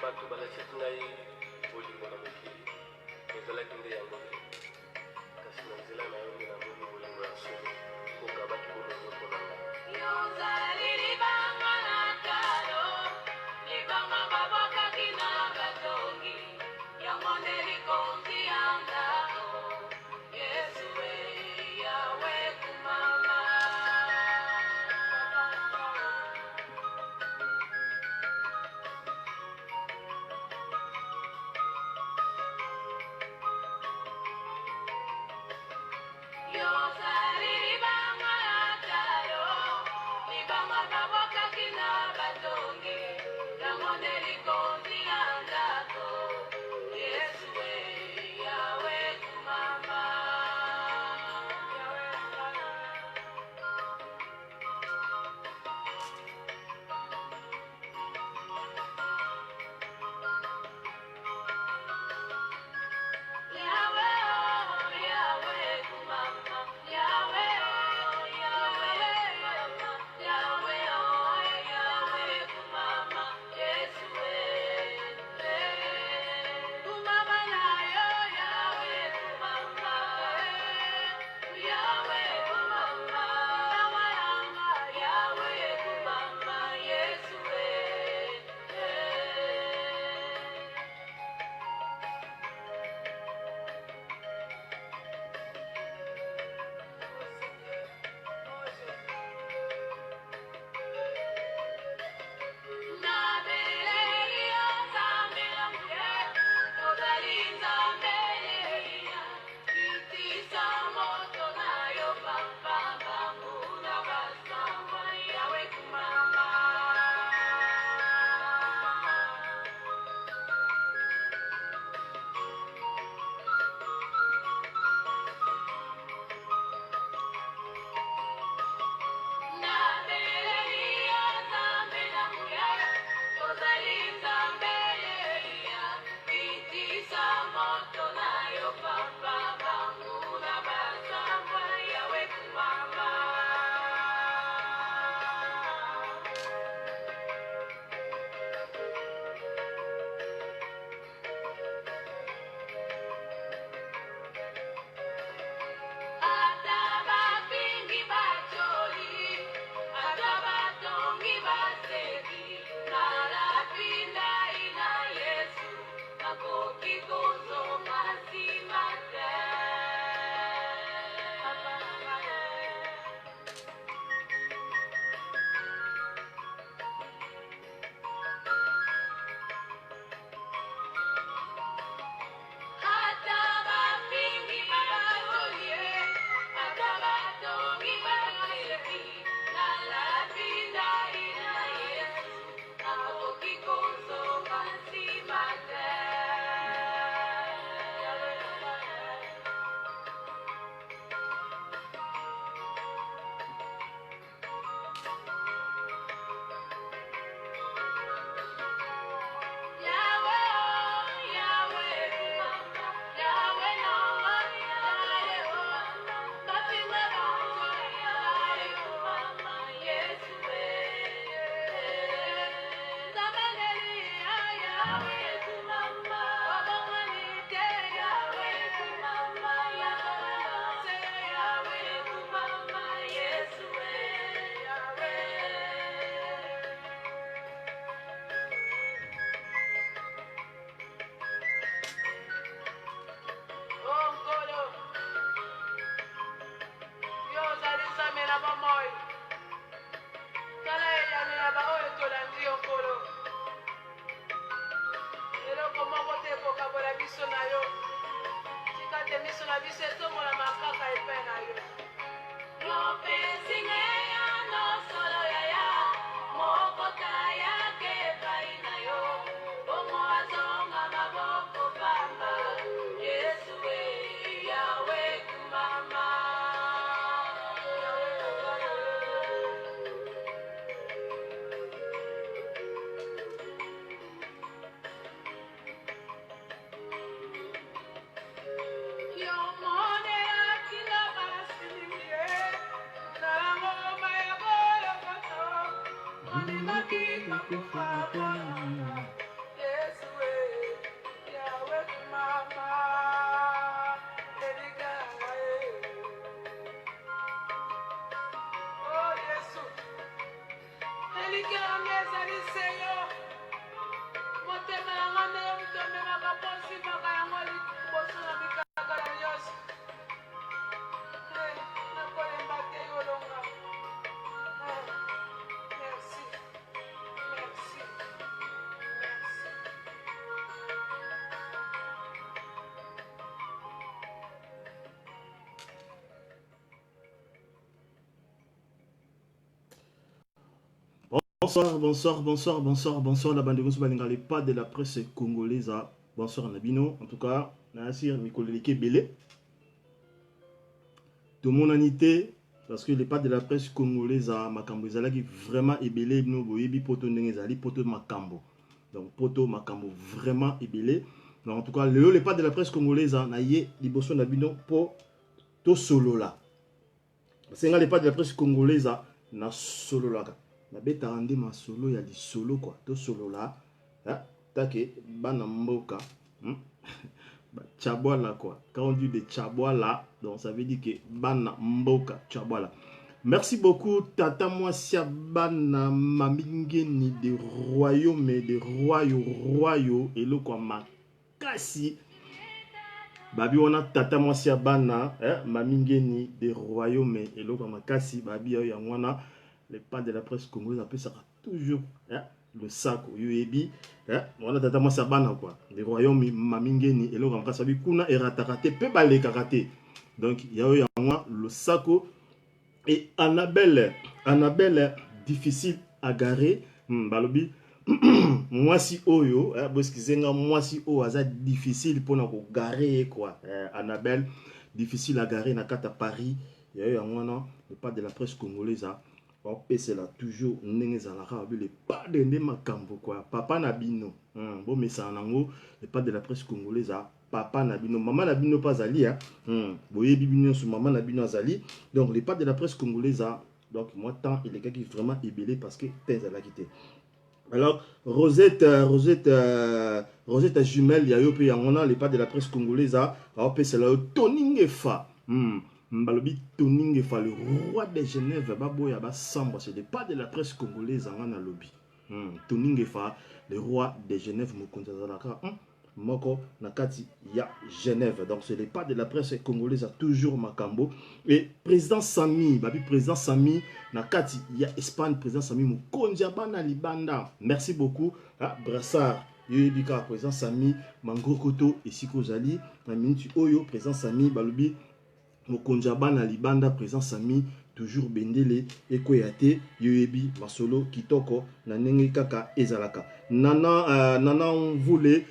Batu balachetunai bolingo na mokili ezalaki nde yango te kasi na nzela na yo nde namoni bolingo ya solo kokabaki bolingo mpona ngai yozali libanga na talo libanga babwakaki na batongi yango nde likonzi ya ndako Yesu yawe kumama yozali libanga na talo libanga babwakaki na batongi yango nde likonzi ya ndako Yesu yawe kumama ondimaki kokufa mpona Yesu yawe mama elikanga oh Yesu elikanga ezali seyo motema yango nde moto amemaka mposi maka yango liboso na mikakala nyonso nakolemba te yolonga merci merci merci Bonsoir la bande de Gosso Balinga, les pas de la presse congolaise. Bonsoir Nabino, en tout cas, Nassir Mikoleleke Belé. Tout mon anité, parce que les pas de la presse congolaise, Makambo Ezala qui vraiment ébélé, nous boyebi poto n'engezali poto Makambo. Donc poto Makambo vraiment ébélé. Donc en tout cas, les pas de la presse congolaise, naïe liboso Nabino pour to solo là. C'est les pas de la presse congolaise, na solo là. Na beta rande ma solo ya di solo quoi to solo là take bana mboka Tchabwala quoi quand on dit de Tchabwala donc ça veut dire que bana mboka Tchabwala. Merci beaucoup tata Mwasia bana mamingeni de royaume royaux et le quoi makasi babi wana tata Mwasia bana mamingeni de royaume et le quoi makasi babi ya wana. Les pas de la presse congolaise après ça toujours le sac au UEB on a tata moi sabana quoi les royaumes mamingeni et le comme ça bi kuna eratakate pe balé karaté donc il y a moi le saco et Annabelle difficile à garer balobi moi si oyo parce que c'est moi si o aza difficile pour na ko garer quoi Annabelle difficile à garer na kata Paris il y a moi non le pas de la presse congolaise c'est là toujours les pas de Makambo quoi papa Nabino bon mais ça en ango les pas de la presse congolaise papa Nabino maman Nabino pas ali boye bibino sur maman Nabino azali donc les pas de la presse congolaise donc moi tant il est quelqu'un qui vraiment ébélé parce que t'es à la quitter alors Rosette jumelle il y a eu puis on a les pas de la presse congolaise c'est là Toningefa Mbalobi Toningefa, le roi de Genève, Baboya Bassamba, c'est pas de la presse congolaise en lobby. Toningefa, le roi de Genève, Mokonzazalaka, Moko, Nakati, ya Genève. Donc ce n'est pas de la presse congolaise, toujours Makambo. Et président Sami, Babi président Sami, Nakati, ya Espagne, président Sami, Mokonjabana Libanda. Merci beaucoup, Brassard. Yubika, président Sami, Mangrokoto, et Sikozali, Naminti Oyo, président Sami, Balobi. Mokonjaba na libanda présent Sami toujours bendele ekoyate yoyebi masolo kitoko na nenge kaka ezalaka nana on voulait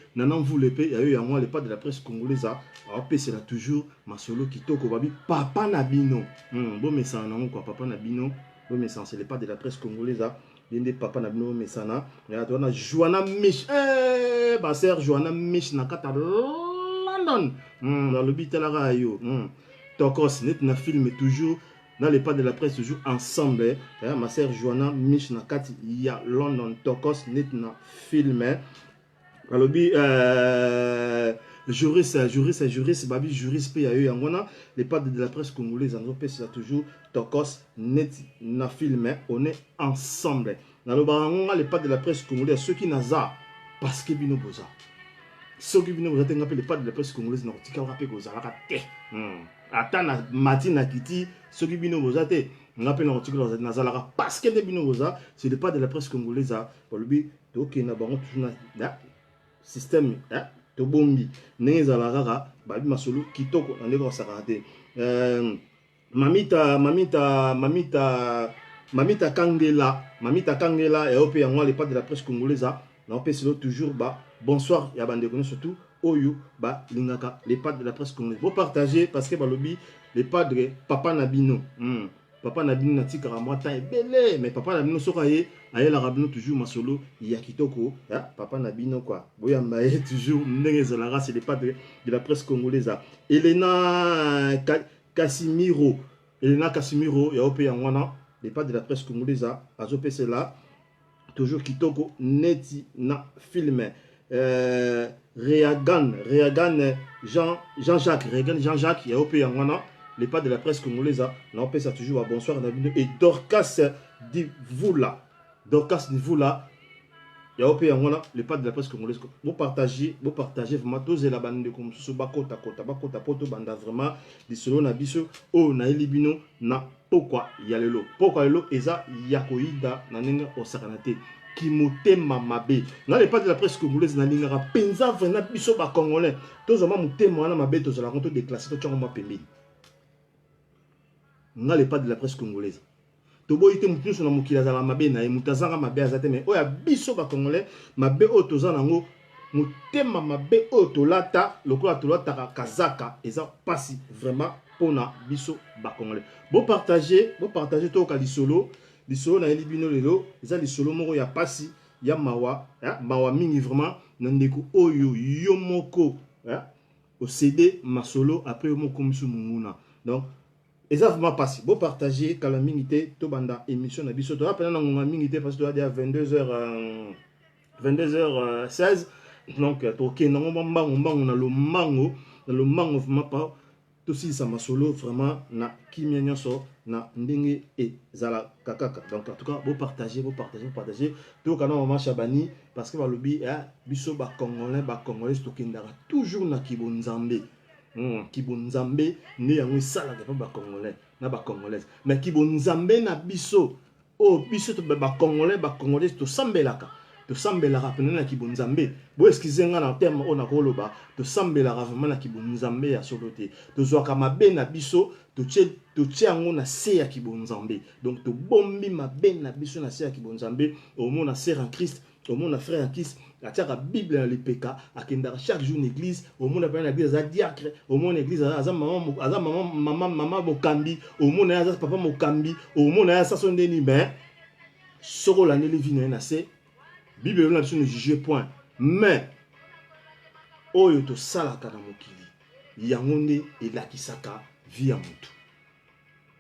pe ya yo ya moi les pas de la presse congolaise après c'est là toujours masolo kitoko babi papa Nabino bon mais ça non quoi papa Nabino bon mais ça c'est les pas de la presse congolaise yende papa Nabino mais ça na ya to na Joanna Mich ba sœur Joanna Mich na kata London dans le bitalaka yo Tokos net na film toujours dans les pas de la presse toujours ensemble ma sœur Joanna Mich na kati ya London Tokos net na film alobi juriste babi juriste pe ya yo yangona les pas de la presse congolaise en opé c'est toujours Tokos net na film on est ensemble dans le barangonga les pas de la presse congolaise ceux qui naza parce que bino boza ceux qui bino boza tenga pe les pas de la presse congolaise na tika rapé kozalaka te atana matina kiti soki bino boza te ngape na article na zalaka parce que bino boza c'est le pas de la presse congolaise pour lui donc na bango na système to bombi ne zalaka babi masolo kitoko na ndeko sakate mamita kangela et ope yango le pas de la presse congolaise na ope c'est toujours bonsoir ya bande kono surtout Oyo, lingaka, les pas de la presse congolaise. Vous partagez parce que lobby, les pas de papa Nabino. Papa Nabino nati karamata est belé, mais papa Nabino sokaye, aye la rabino toujours masolo, yakitoko, papa Nabino quoi. Boyambaye toujours, n'engezalara, c'est les pas de la presse congolaise. Elena Casimiro, ya ope yangwana, les pas de la presse congolaise, azopé c'est là. toujours kitoko neti na film. Réagan Jean-Jacques il y a OP Yangwana, les pas de la presse congolaise, on ça toujours à bonsoir et Dorcas Divoula, il y a OP Yangwana, les pas de la presse congolaise. Vous partagez vraiment tous la bande comme sous bakota poto banda vraiment des solo na biso o na elibino na pourquoi yalelo eza yakoida na nenga osakanate qui motema mabe na les pas de la presse congolaise na lingara penza vraiment biso ba congolais tous vraiment motema na mabe tous la compte déclassé to tchongo mapembi na les pas de la presse congolaise to boyite mutu so na mukila za mabe na mutazanga mabe azate mais oya biso ba congolais mabe o tozana ngo motema mabe o tolata lokola tolata kazaka eza pasi vraiment pona biso ba congolais bo partager to ka lisolo na elibino lelo eza lisolo moko ya pasi ya mawa mingi vraiment na ndeko oyo yo moko au CD masolo après moko misu munguna donc eza vraiment pasi bo partager kala mingi te to banda émission na biso to rapena na ngonga mingi te parce que to à 22h16 donc to ke na mbango na lo mango vraiment pas tout si ça masolo vraiment na kimia nyonso na ndenge et zala kakaka donc en tout cas vous partagez tout kana maman Chabani parce que balobi biso ba congolais to kendara toujours na kibonzambe kibonzambe ne yango sala ka ba congolais na ba congolaise mais kibonzambe na biso biso to ba congolais to sambelaka to sambelaka pena na kibonzambe bo excusez nga na terme on a koloba to sambelaka vraiment na kibonzambe ya solote to zwaka mabe na biso to tiango na se ya kibonzambe donc to bombi mabe na biso na se ya kibonzambe au monde na sœur en Christ au monde na frère en Christ atiaka Bible na lepeka akendaka chaque jour na église au monde na église à diacre au monde église aza maman mokambi au monde aza papa mokambi au monde aza sondeni ben soko la neli vino na se Bible na biso ne juge point mais oyo to salaka na mokili yango nde elakisaka vie ya mutu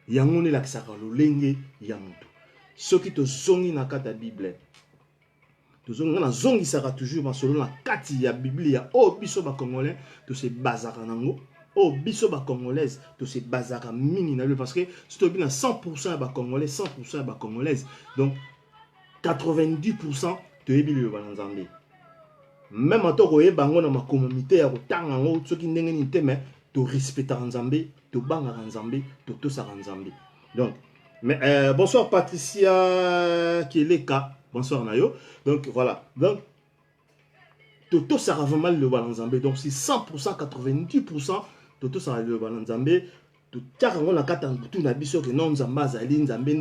yango nde elakisaka lolenge ya mutu soki tozongi na kati ya Bible tozongi na zongisaka toujours masolo na kati ya Biblia biso ba congolais to se bazaka nango biso ba congolaise to se bazaka mingi na lui parce que si to bien 100% ya ba congolais 100% ya ba congolaise donc 90% to yebi le banzambe même en toko yebango na makomité ya kotanga ngo soki ndenge ni teme to respecter nzambe to banga nzambe to tosaka nzambe donc mais bonsoir Patricia Keleka bonsoir Nayo donc voilà donc to sera vraiment le banzambe donc si 100% 90% to sera le banzambe to tanga ngo na kata mbutu na biso ke non nzamba zali nzambe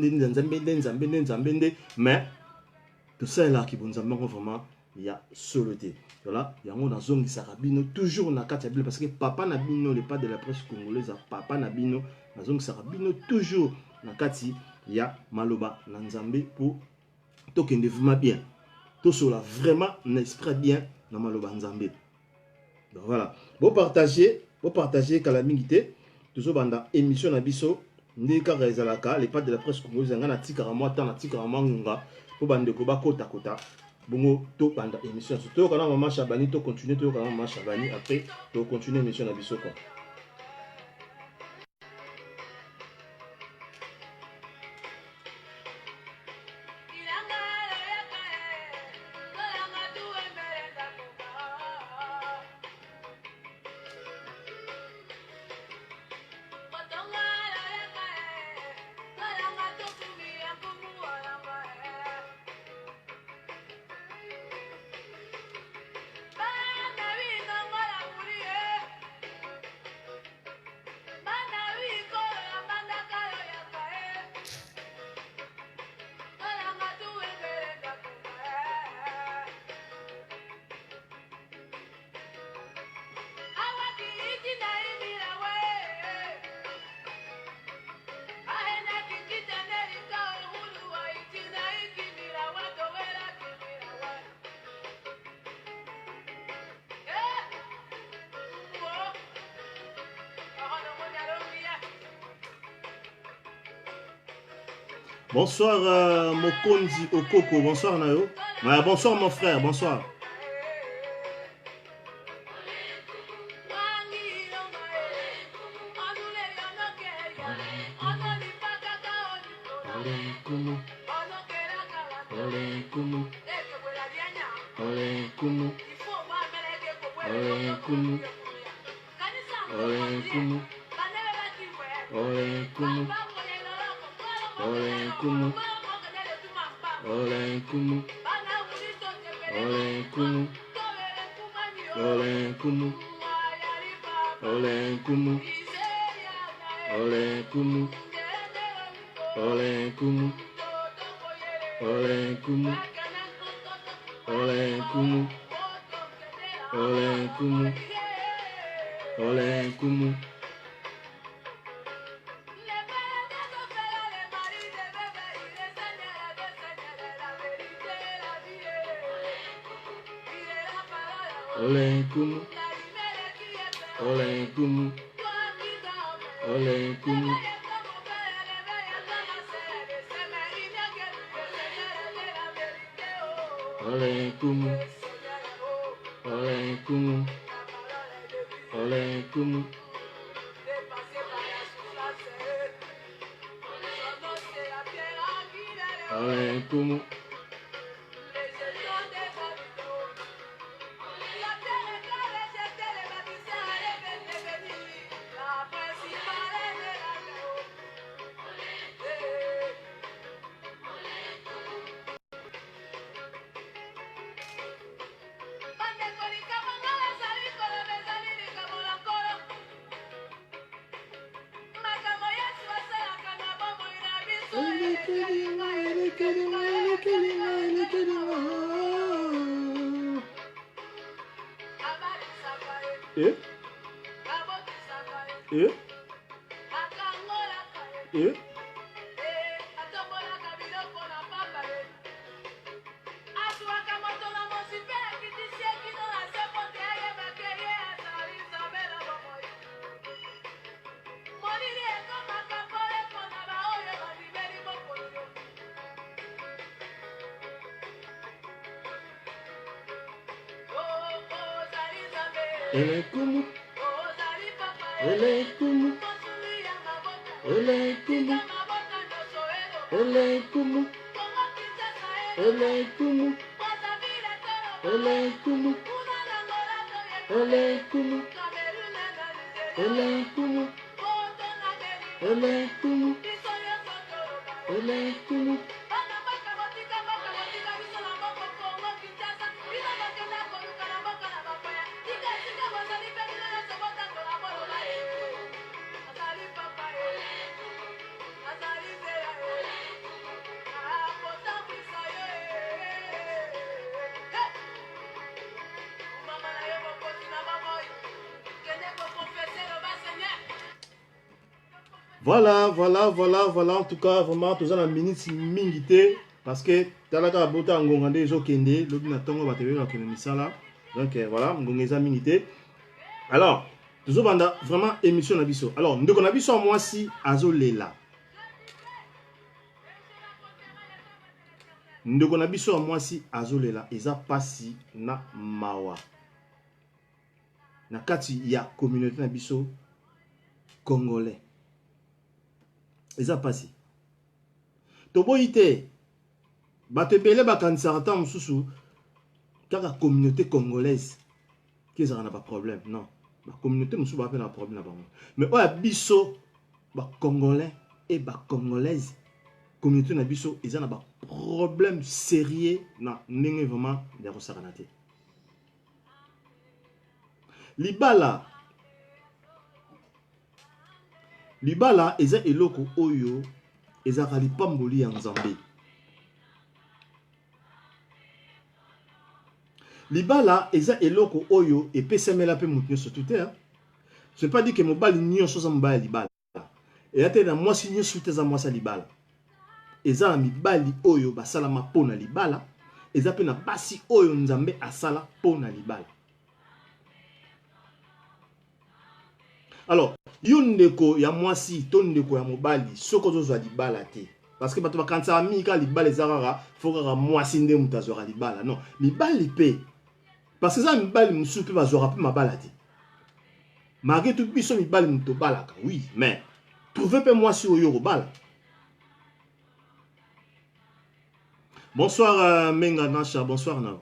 mais tout ça là qui bon zamba vraiment il y a soloté voilà il y a mon zone qui sarabino toujours na kati Bible parce que papa na bino le pas de la presse congolaise papa na bino na zone sarabino toujours na kati il y a maloba na nzambe pour to kende vraiment bien to cela vraiment n'esprit bien na maloba nzambe donc voilà vous partagez kala mingité toujours banda émission na biso ndeka rezalaka les pas de la presse congolaise ngana tikara moi tant na tikara mangunga pour bande ko bakota kota bongo to banda émission surtout kana maman Chabani to continuer to kana maman Chabani après to continuer émission na biso quoi. Bonsoir Mokonzi Okoko, bonsoir Nayo. Ouais, bonsoir mon frère, bonsoir. Voilà. En tout cas, vraiment, tous la minute mingité. Parce que, talaka bota ngongande zo kende, lobi na tongo batebe na kende misala. Donc, voilà, ngongeza mingité. Alors, toujours banda, vraiment, émission na biso. Alors, ndeko na biso moi si azo lela. Ndeko na biso moi si azo lela. Eza pasi na mawa. Na kati ya communauté na biso congolais. Eza pasi. Toboyi te. Bato ebele bakanisa ata mosusu kaka communauté congolaise qui ezala na ba problème. Non. Ba communauté mosusu ba na problème na bango. Mais oya biso ba congolais et ba congolaise communauté na biso eza na ba problème sérieux na ndenge vraiment ya kosakana te. Libala eza eloko oyo eza kalipamboli ya Nzambe. Libala eza eloko oyo epesemela pe mutu nyonso tout te. Je ne pas dire que mobali nyonso za mobali libala. Et ate na mwasi nyonso te za mwasi libala. Eza na mibali oyo basala mapona libala, eza pe na basi oyo Nzambe asala pona libala. Alors, yo ndeko ya mwasi to ndeko ya mobali soko zozwa libala te. Parce que quand ça a mis libala les arara, faut que moi sinde mutazora libala. Non, libala lipe. Parce que ça libala musupe bazora pe mabalati. Malgré tout biso libala mutobala. Oui, mais trouvez pas moi si au yorobala. Bonsoir Menga Nacha, bonsoir Nao.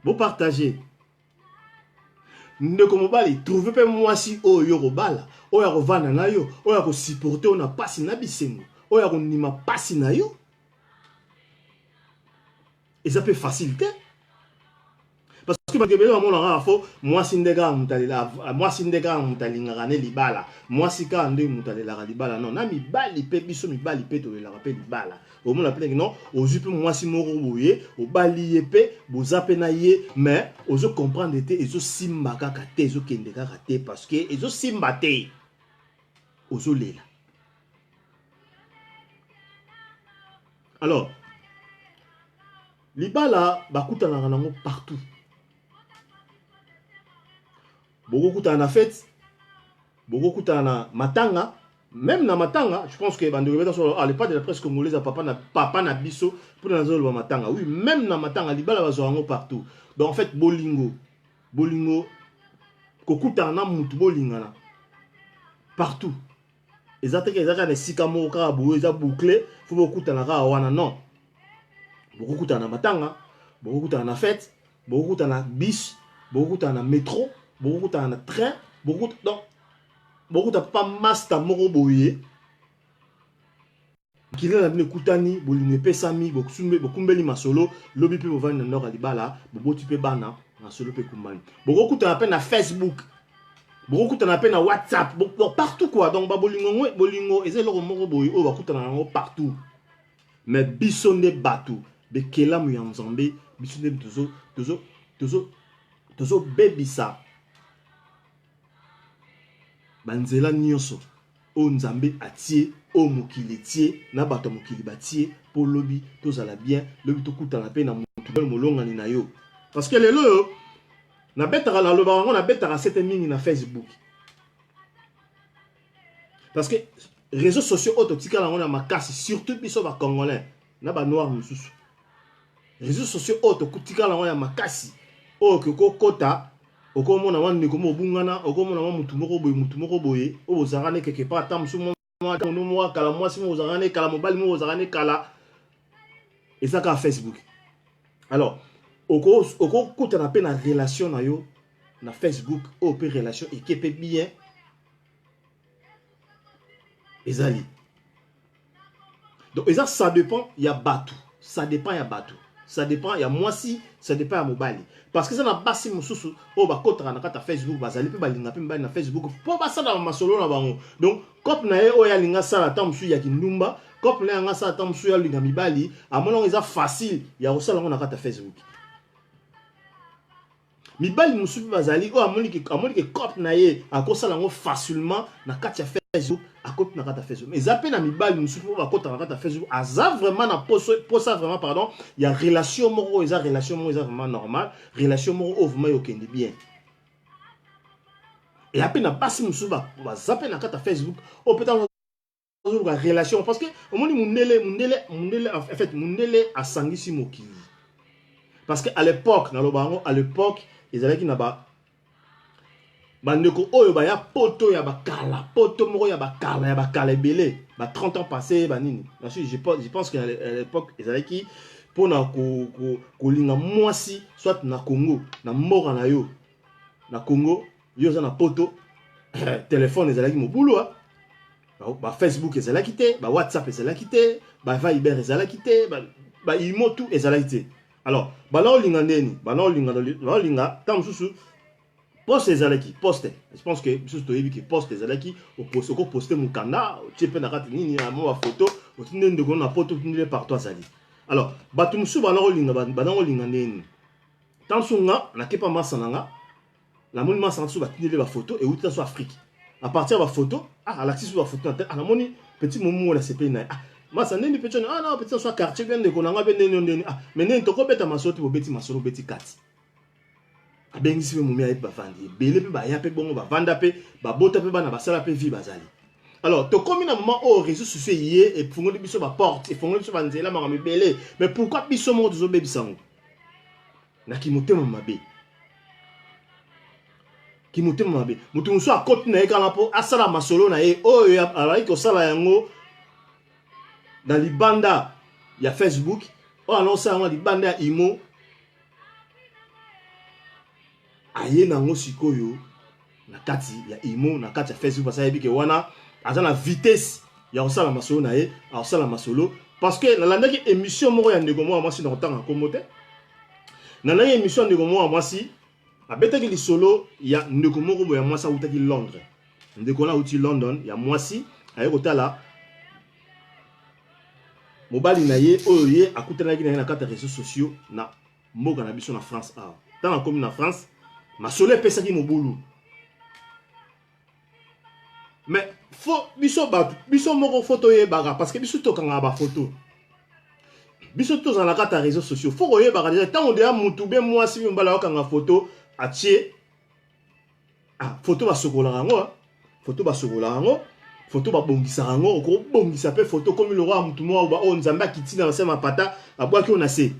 Vous partagez. Ne comme bali, trouvez pas moi si au yorobala. Oya rovana na yo, oya ko supporter on a passé na bisengo. Oya ko nima passé na yo. Et ça peut faciliter. Parce que moi sindega mutalila, moi sindega mutalinga ne libala, moi sika ande mutalila libala non, na mi bali pe biso mi bali pe to la rappel libala. Au monde appelé non, aux jupe moi si moro boye, au bali epé, vous appena ye, mais aux comprendre était et zo simba kaka te, zo kende kaka te parce que et zo simba te. Aux lela. Alors libala bakuta na nango partout. Beaucoup de fête, beaucoup de matanga, même na matanga, je pense que à l'époque de la presse congolaise, papa na biso pour la zone matanga. Oui, même na matanga, libala bazoango partout. Donc en fait, bolingo, kokuta na mutu bolingana partout. Exactement, les sikamo karabu, ils ont bouclé, faut beaucoup de na wana non. Beaucoup de matanga, beaucoup de fête, beaucoup de bis, beaucoup de métro. Beaucoup de train, beaucoup de pas master moro boye. Qui a venu kutani, bolingue pesami, beaucoup masolo, lobby pe bovani na nord alibala, bobo tu pe bana, na solo pe kumbani. Beaucoup de peine na Facebook, beaucoup de peine na WhatsApp, partout quoi. Donc bolingo, et c'est le moro boye, oh bakuta na partout. Mais bisonde batu, be kela mu yanzambe, bisonde tozo baby ça. Banzela nyonso o nzambe atie o mokili tie na bato mokili batie pour lobi tozala bien lobi tokuta na pe na mutu molonga ni na yo parce que lelo yo na betara la loba on a betara cette mingi na Facebook parce que réseaux sociaux autotika la on a makasi surtout biso ba congolais na ba noir mususu réseaux sociaux autotika la on a makasi o ke kota oko mona wande ko mobungana oko mona mutu moko boye o bozarane quelque part tam su mo kala moi si mo bozarane kala mobile mo bozarane kala et ça ka Facebook alors oko kuta na pe na relation na yo na Facebook o pe relation et qui peut bien ezali donc ça dépend il y a batu ça dépend il y a batu ça dépend il y a moi si ça dépend à mobile parce que ça n'a pas si mususu o ba kota na kata Facebook bazali pe balinga pe mbali na Facebook po ba ça na masolo na bango donc cop na e o ya linga sala ta musu ya kindumba cop na nga sala ta musu ya linga mibali amono eza facile ya osala na kata Facebook mibali musu bazali o amoni ke cop na ye akosala ngo facilement na kata Facebook à côté na kata Facebook mais zappé na mibali musu po ba kota na kata Facebook aza vraiment na posa vraiment pardon il y a relation moro eza vraiment normal relation moro vraiment yokende bien et après na passe musu ba zappé na kata Facebook o peut-être la relation parce que au moins mundele en fait mundele asangisi mokili parce que à l'époque na lobango à l'époque ezalaki na ba bandeko oyo ba ya poto ya bakala poto moko ya bakala belé ba 30 ans passés ba nini je pense qu'à l'époque ezalaki pona ko linga mwasi soit na Congo na mora na yo na Congo yo za na poto téléphone ezalaki mobulu ba Facebook ezalaki te ba WhatsApp ezalaki te ba Viber ezalaki te ba imo tout ezalaki te alors ba la linga ndeni ba la linga tam susu poste ezalaki poste je pense que biso toyebi ki poste ezalaki au poster mon kanda tu peux na kati nini na mo photo au tinde ndeko na poto tinde partout azali alors batu musu bana olinga ndeni tansunga na kepa masananga la moni masanga su batinde ba photo et outa so Afrique à partir de la photo à l'axis sur la photo à la moni petit moment la CP na masa ndeni petit non petit so quartier bien ndeko nanga ben ndeni mais ndeni to ko beta masoti bo beti masolo beti kati abengisi pe mumia et bavandi belé pe ba ya pe bongo bavanda pe ba bota pe bana basala pe vi bazali Alors, tu comme un moment où réseaux sociaux et et fongoli biso ba porte et fongoli biso ba nzela ma belé. Mais pourquoi biso mo zo bebi sango? Na ki motema mabe. Ki motema mabe. Mutu muso akoti na ekala po asala masolo na e o ya alai ko sala yango dans libanda ya Facebook. O annonce yango libanda ya Imo. Aye nango sikoyo na kati ya Imo na kati ya Facebook parce que wana aza na vitesse ya osala masolo na ye a osala masolo parce que na landaki émission moko ya ndeko mo amasi na kotanga komote na na émission ndeko mo amasi abetaki lisolo ya ndeko moko boya mwasi utaki Londres ndeko na uti London ya mwasi aye kotala mobali na ye oyo ye akutanaki na ye na kati ya réseaux sociaux na mboka na biso na France a tana komi na France masolo epesaki mobulu. Mais faut biso moko photo ye baga parce que biso tokanga ba photo. Biso to za na kata réseaux sociaux. Faut koye baga déjà tant on déjà mutu be mwasi mbala okanga photo atie. Ah photo ba sokola rango, photo ba sokola rango, photo ba bongisa rango, ko bongisa pe photo comme le roi mutu mo ba o nzamba kitina na sema pata abwa ki on a se.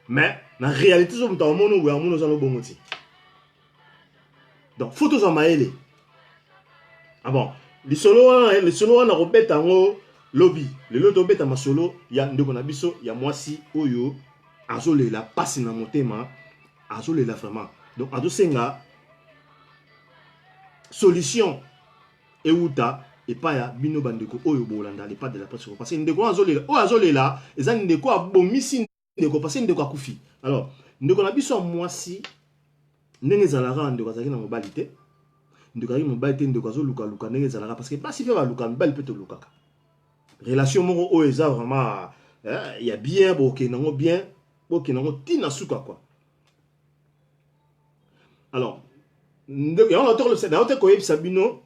Mais na réalité so mutu mono wa mono za no bongoti. Donc photo za maele. Ah bon. Le solo na robeta ngo lobby le loto beta masolo ya ndeko na biso ya mwasi oyo azolela pasi na motema azolela vraiment donc azosenga solution euta epa ya bino bandeko oyo bolanda le pas de la presse parce que ndeko azolela oyo azolela ezani ndeko abomisi ndeko parce que ndeko akufi alors ndeko na biso mwasi ndenge zalaka ndeko azaki na mobali te ndeko azaki mobali te ndeko azoluka luka ndenge zalaka parce que basi fe baluka mibali pe tolukaka relation moko oyo eza vraiment ya bien bokenango bien bokenango tina suka quoi alors ndeko yango tokolo se na ote koyebisa bino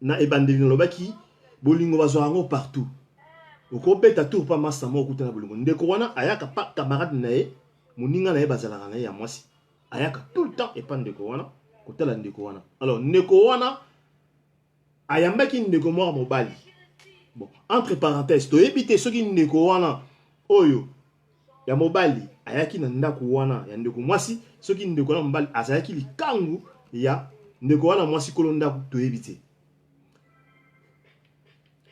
na ebandeli lobaki bolingo bazwa yango partout okobeta tour pa masa moko kutana bolingo ndeko wana ayaka pa camarade na ye moninga na ye bazalaka na ye ya mwasi ayaka tout le temps epa ndeko wana kotala ndeko wana alors ndeko wana ayambaki ndeko moko mobali bon entre parenthèses toyebi te soki ndeko wana oyo ya mobali ayaki na ndako wana ya ndeko mwasi soki ndeko wana mobali azalaki likangu ya ndeko wana mwasi kolo ndako toyebi te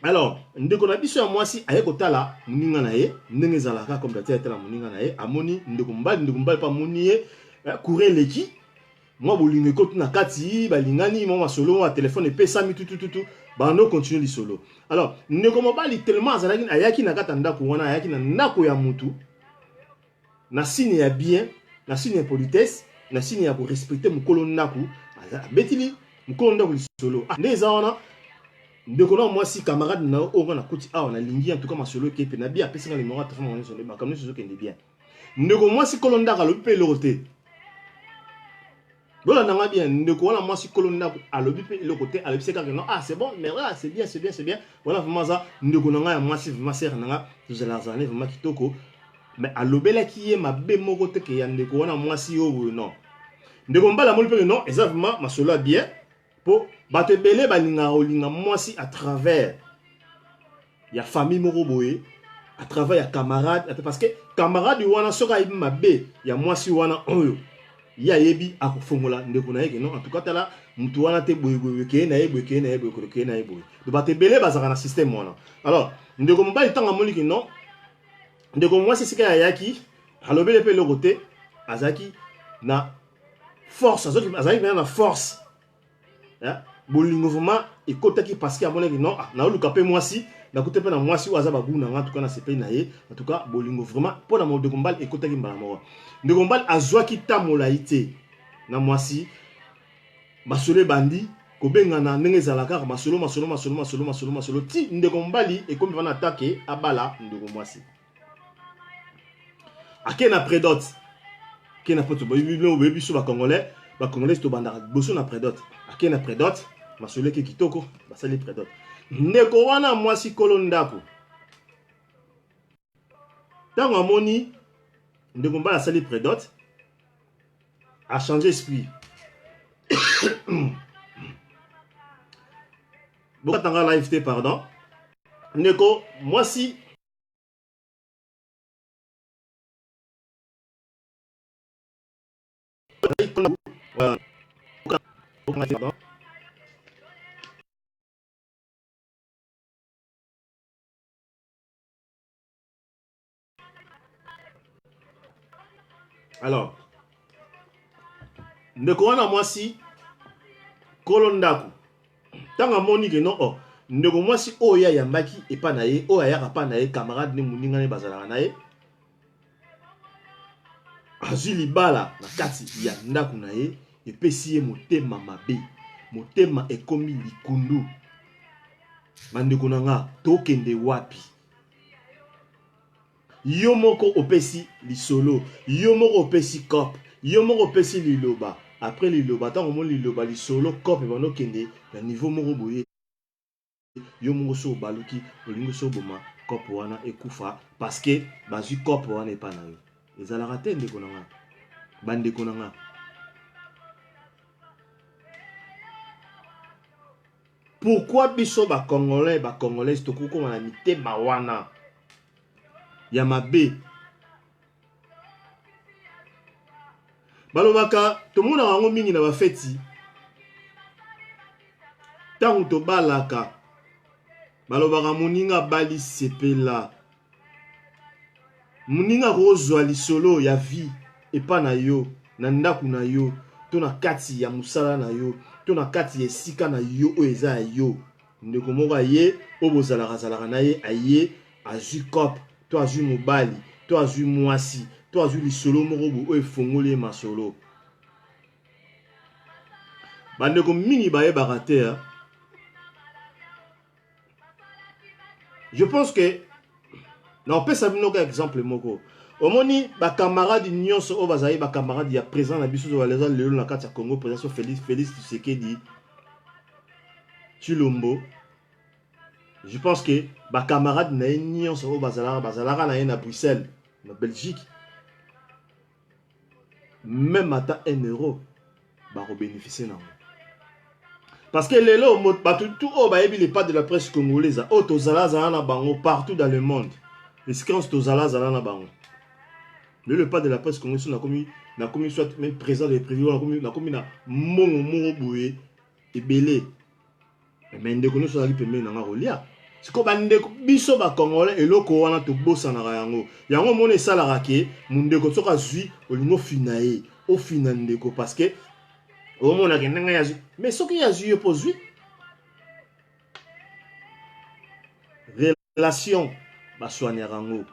alors ndeko na biso ya mwasi aye kotala moninga na ye ndenge ezalaka comme datia etala moninga na ye amoni ndeko mobali pa moni ye courant leki moi bolingo ekoti na kati balingani mo masolo wa téléphone epesami tutututu bano continue li solo alors ndeko mobali tellement azalaki ayaki na kata ndako wana ayaki na ndako ya mutu na signe ya bien na signe ya politesse na signe ya ko respecter mukolo ndako betili mukolo ndako li solo ndeza wana ndeko na mwasi camarade na o na kuti awa na lingi en tout cas masolo kepe na bien apesa na numéro de téléphone solo ba comme nous kende bien ndeko mwasi kolo ndako lo pe lokote voilà nanga bien ndeko wana mwasi kolo ndako alobi pe le côté alobi c'est non ah c'est bon mais là c'est bien voilà vraiment ça ndeko nanga ya mwasi vraiment sert nanga je la zane vraiment kitoko mais alobela ki ye mabe moko te ke ya ndeko wana mwasi yo non ndeko mbala moli pe non exactement masolo bien po bato belé balinga olinga mwasi à travers ya famille moko boye à travers ya camarade parce que camarade wana soka ibi mabe ya mwasi wana oyo ya yebi akufongola ndeko na yeke non en tout cas tala mutu wana te boye ke na ye boye do bato belé bazaka na système wana alors ndeko mbali tanga moliki non ndeko mwasi sika ya yaki alobele pe le côté azaki na force azaki na force bolingo vraiment ekotaki parce que amonaki non na oluka pe mwasi na kote pe na mwasi waza baguna nga en tout cas na sepe na ye en tout cas bolingo vraiment pour na ndeko mbali ekotaki mbala moko ndeko mbali azwaki tamola ite na mwasi masolo bandi kobenga na ndenge ezalaka masolo ti ndeko mbali ekomi vana attaque abala ndeko mwasi ake na prédote ke na poto boyebi so ba congolais to banda boso na prédote ake na prédote masolo ke kitoko basali prédote ndeko wana mwasi kolo ndako tango amoni ndeko mbala asali prédote a changé esprit bokatanga live te pardon ndeko mwasi pardon. Alors ndeko wana mwasi kolo ndako tanga moni ke non oh ndeko mwasi oya yambaki epa na ye oya yaka pa na ye camarade ne muninga ne bazalaka na ye azwi libala na kati ya ndako na ye epesi ye motema mabe motema ekomi likundu bandeko na nga tokende wapi yo moko opesi lisolo yo moko opesi cop yo moko opesi liloba après liloba tango mo liloba lisolo cop ebano kende na niveau moko boye yo moko so baluki olingo so boma cop wana ekufa parce que bazwi cop wana epa na yo ezalaka te ndeko na nga bandeko na nga pourquoi biso bacongolais tokokoma na mitema wana ya mabe balobaka tomonaka yango mingi na bafeti ntango tobalaka balobaka moninga bali sepela moninga kozwa lisolo ya vie epa na yo na ndako na yo to na kati ya mosala na yo to na kati ya esika na yo oyo eza ya yo ndeko moko aye oyo bozalaka na ye aye azwi cop to azwi mobali to azwi mwasi to azwi lisolo moko bo oyo efongoli ye masolo bandeko mingi bayebaka te je pense que naopesa bino ka exemple moko omoni bakamarade nyonso oyo bazali bakamarade ya président na biso oyo baleza lelo na kati ya Congo président Félix Tshisekedi Tshilombo je pense que bakamarade na ye nyonso oyo bazalaka na ye na Bruxelles na Belgique même ata 1 euro bakobénéficie nango parce que lelo bato tout oyo bayebi les pas de la presse congolaise oyo tozala na bango partout dans le monde escance tozala na bango le pas de la presse congolaise nakomi soit même président de président nakomi na mongo moko boye ebele mais ndeko nyonso azali pembeni nanga kolia siko bandeko biso bacongolais eloko wana tobosanaka yango mona esalaka ke mondeko soki azwi olingo fina ye ofina ndeko parce que omonaka ndenge yazwi mais soki yazwi yo mpo zwi relation baswaniaka yango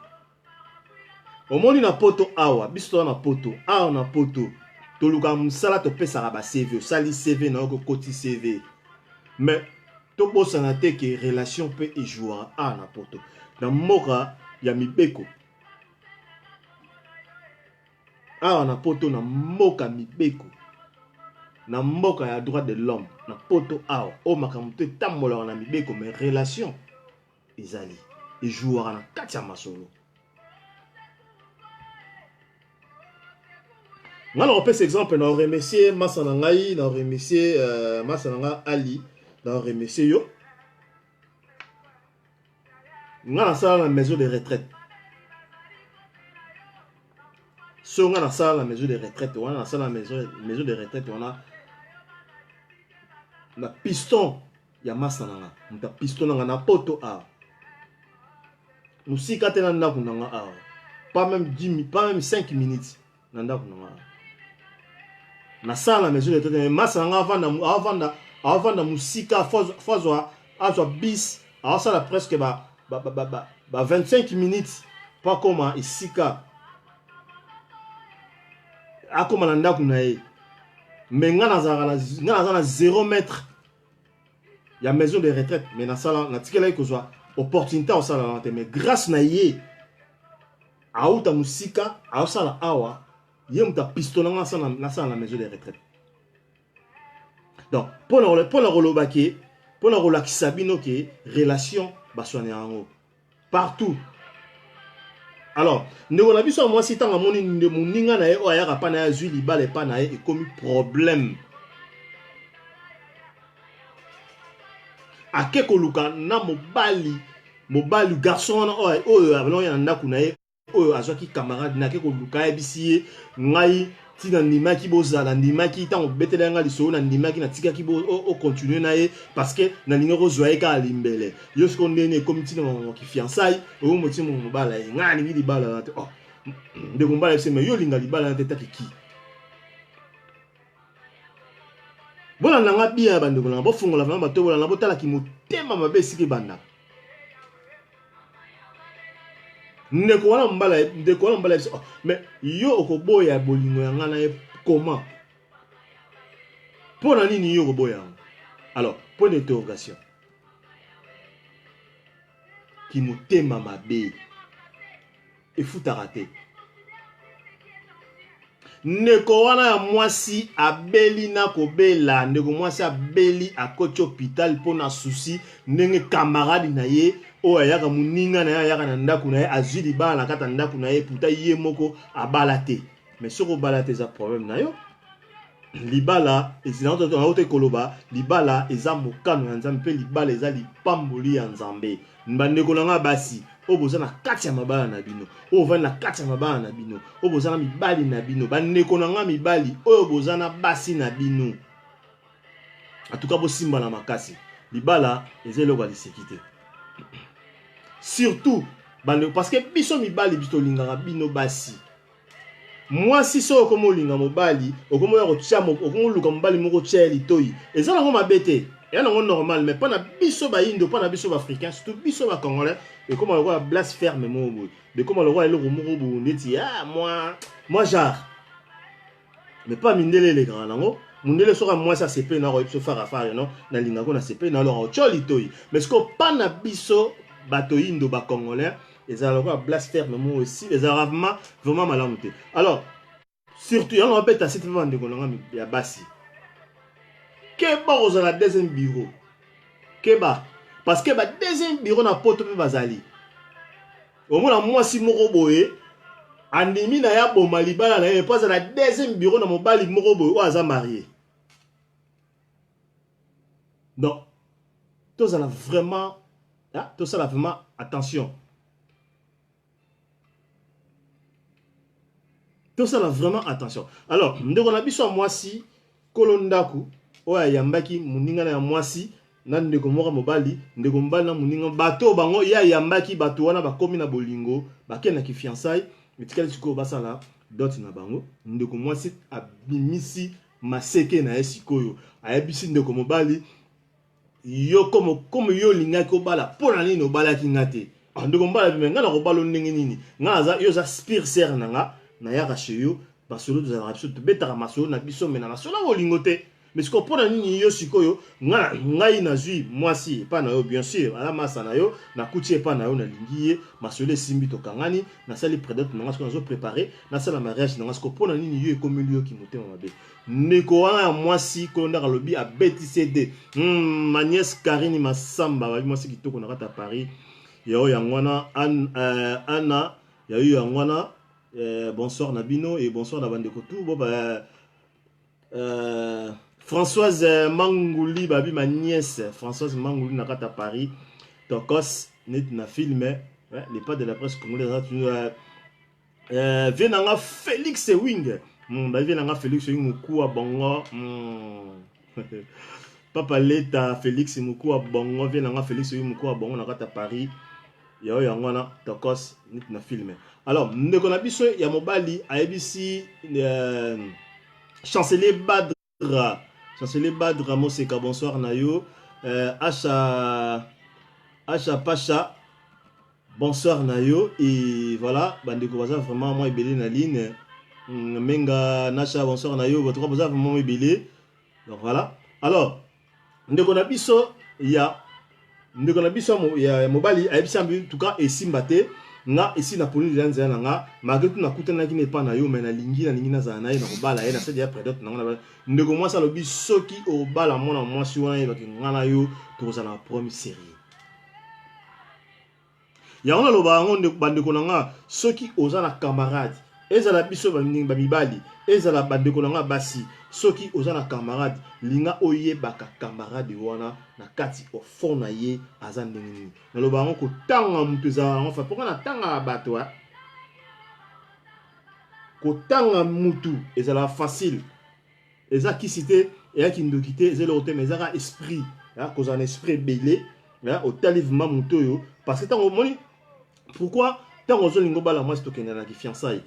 omoni na poto awa biso toza na poto awa na poto toluka mosala topesaka ba CV osali CV na yo kokoti CV mais tobosana te ke relation mpe ejouaka awa na poto na mboka ya mibeko awa na poto na mboka mibeko na mboka ya droit de l'homme na poto awa o makambo te tambolaka na mibeko mais relation ezali ejouaka na kati ya masolo nga na kopesa exemple na remercier masa na ngai na remercier masa na ngai Ali na remercier yo nga nasala na maison de retraite so nga nasala na maison de retraite wana nasala na maison de retraite wana na piston ya masa na nga muta piston na nga na poto awa musika te na ndako na nga awa pas même 5 minutes na ndako na nga awa nasala na maison de retraite mais masa na nga avanda musika azwa bis awasala presque ba 25 minutes pa koma esika akoma na ndako na ye mais nga naza na 0 mètre ya maison de retraite mais natikela ye kozwa opportunité osala na te mais grâce na ye auta musika aosala awa ye muta piston nga nasala na maison de retraite donc mpona koloba ke mpona kolakisa bino ke relation baswane yango partout alors ndeko na biso ya mwasi ntango amoni moninga na ye oyo ayaka mpa na ye azwi libala epa na ye ekomi problème ake koluka na mobali garçon oyo abelongi na ndako na ye oyo azwaki camarade na ake koluka ayebisi ye ngai tina ndimaki bozala ndimaki ntango betela nga lisolo na ndimaki natikaki ocontinue na ye parce que nalingi kozwa ye kaka limbele yo siko ndenge ekomi ntina moki fiançai oyo moti mobala ye ngai alingi libala na te ndeko mobala yebise me yo linga libala na te taki ki bolanda nga bia bandeko nanga bofungola vraimen bato bolanda botalaki motema mabe esika ebanda ndeko wana mbala yebise mais yo okoboya bolingo ya nga na ye comment mpo na nini yo okoboya yango alors point d'interrogation ki motema mabe efutaka te ndeko wana ya mwasi abeli na kobela ndeko mwasi abeli akoti hôpital mpona susi ndenge camarade na ye oyo ayaka moninga na ye ayaka na ndako na ye azwi libala na kati ya ndako na ye puta ye moko abala te mais soki obala te eza problème na yo libala ezinaote koloba libala eza mokano ya nzambe mpe libala eza lipamboli ya nzambe bandeko na nga basi oyo boza na kati ya mabala na bino oyo ovandi na kati ya mabala na bino oyo boza na mibali na bino bandeko na nga mibali oyo boza na basi na bino atuka bosimba na makasi libala eza eloko ya liseki te surtout bandeko parce que biso mibali biso tolingaka bino basi mwasi so okomi olinga mobali okomi oya kotia okomi oluka mobali moko tia ya litoi eza nango mabe te eza nango normal mais mpona biso bayindo mpona biso baafricain surtout biso bacongolais ekoma lokola blasphème moko boye ekoma lokola eloko moko boye ndeti moi genre mais pas mindele elekaka nango mundele soka mwasi asepe na koyebi so farafare no nalingako na sepe na alora otio litoi mais siko mpana biso bato yindo bacongolais ezala lokola blasphème moko aussi ezala vraiment malamu te alors surtout yango bapeta site mpe bandeko nanga ya basi keba kozala deuxième bureau keba parce que ba deuxième bureau na poto mpe bazali omona mwasi moko boye andimi na ya boma libala na ye mpo azala deuxième bureau na mobali moko boye oyo aza marié donc tozala vraiment attention tosala vraiment attention alors ndeko na biso ya mwasi kolo ndaku oyo ayambaki moninga na ya mwasi na ndeko moko mobali ndeko mobali na moninga bato bango ye ayambaki bato wana bakomi na bolingo bakendaki fiançai etikali sikoyo basala dot na bango ndeko mwasi abimisi maseke na ye sikoyo ayebisi ndeko mobali yo comme yo olingaki obala mpo na nini obalaki nga te ndeko mobali abime nga na kobala ndenge nini nga yo oza spire ser na nga nayaka chez yo basolo tozalaka biso tobetaka masolo na biso me na masolo ya bolingo te mais sikoyo mpo na nini yo sikoyo ngai nazwi mwasi epa na yo bien sûr ala masa na yo nakuti epa na yo nalingi ye masolo esimbi tokangani nasali prédate na nga sikoyo nazoprépare nasala mariage na nga sikoyo mpo na nini yo ekomeli yoki motema mabe ndeko wana ya mwasi kolondaka lobi abetisi de ma nièce Karine Masamba babi mwasi kitoko na kati ya Paris yao yango wana Anna yayo yango wana bonsoir Nabino et bonsoir na bandeko tout bon Françoise Mangouli babi ma nièce Françoise Mangouli na kata Paris tokos net na filme les pas de la presse congolaise venanga Félix Wing babi venanga Félix Wing mukua bongo papa leta Félix mukua bongo venanga Félix Wing mukua bongo na kata Paris yao yango wana tokos net na filme alors ndeko na biso ya mobali ayebisi chancelier Badra Moseka bonsoir na yo Acha Pacha bonsoir na yo et voilà bandeko baza vraiment moi ebele na ligne Menga Nacha bonsoir na yo votre baza vraiment ebele donc voilà alors ndeko na biso ya mobali ayebisi en tout cas esimba te nga esi na poni de nzela nga malgré tout nakutana ki ne pa na yo mais nalingi nazala na ye na kobala ye na sedi ya prédote nango na ndeko mwasi alobi soki obala mwana mwasi wana yebaki nga na yo tokozala na premier série yango naloba yango bandeko na nga soki oza na camarade ezala biso bamibali ezala bandeko na nga basi soki oza na camarade linga oyebaka camarade wana na kati au fond na ye aza ndenge nini naloba ngo kotanga mutu ezala ngo fa pourquoi na tanga bato kotanga mutu ezala facile eza kisite eya kindoki te ezela ote mais ezaka esprit kozala na esprit ebele otali vraimen mutu oyo parce que ntango omoni pourquoi ntango ozolinga obala mwasi tokende na kifiançai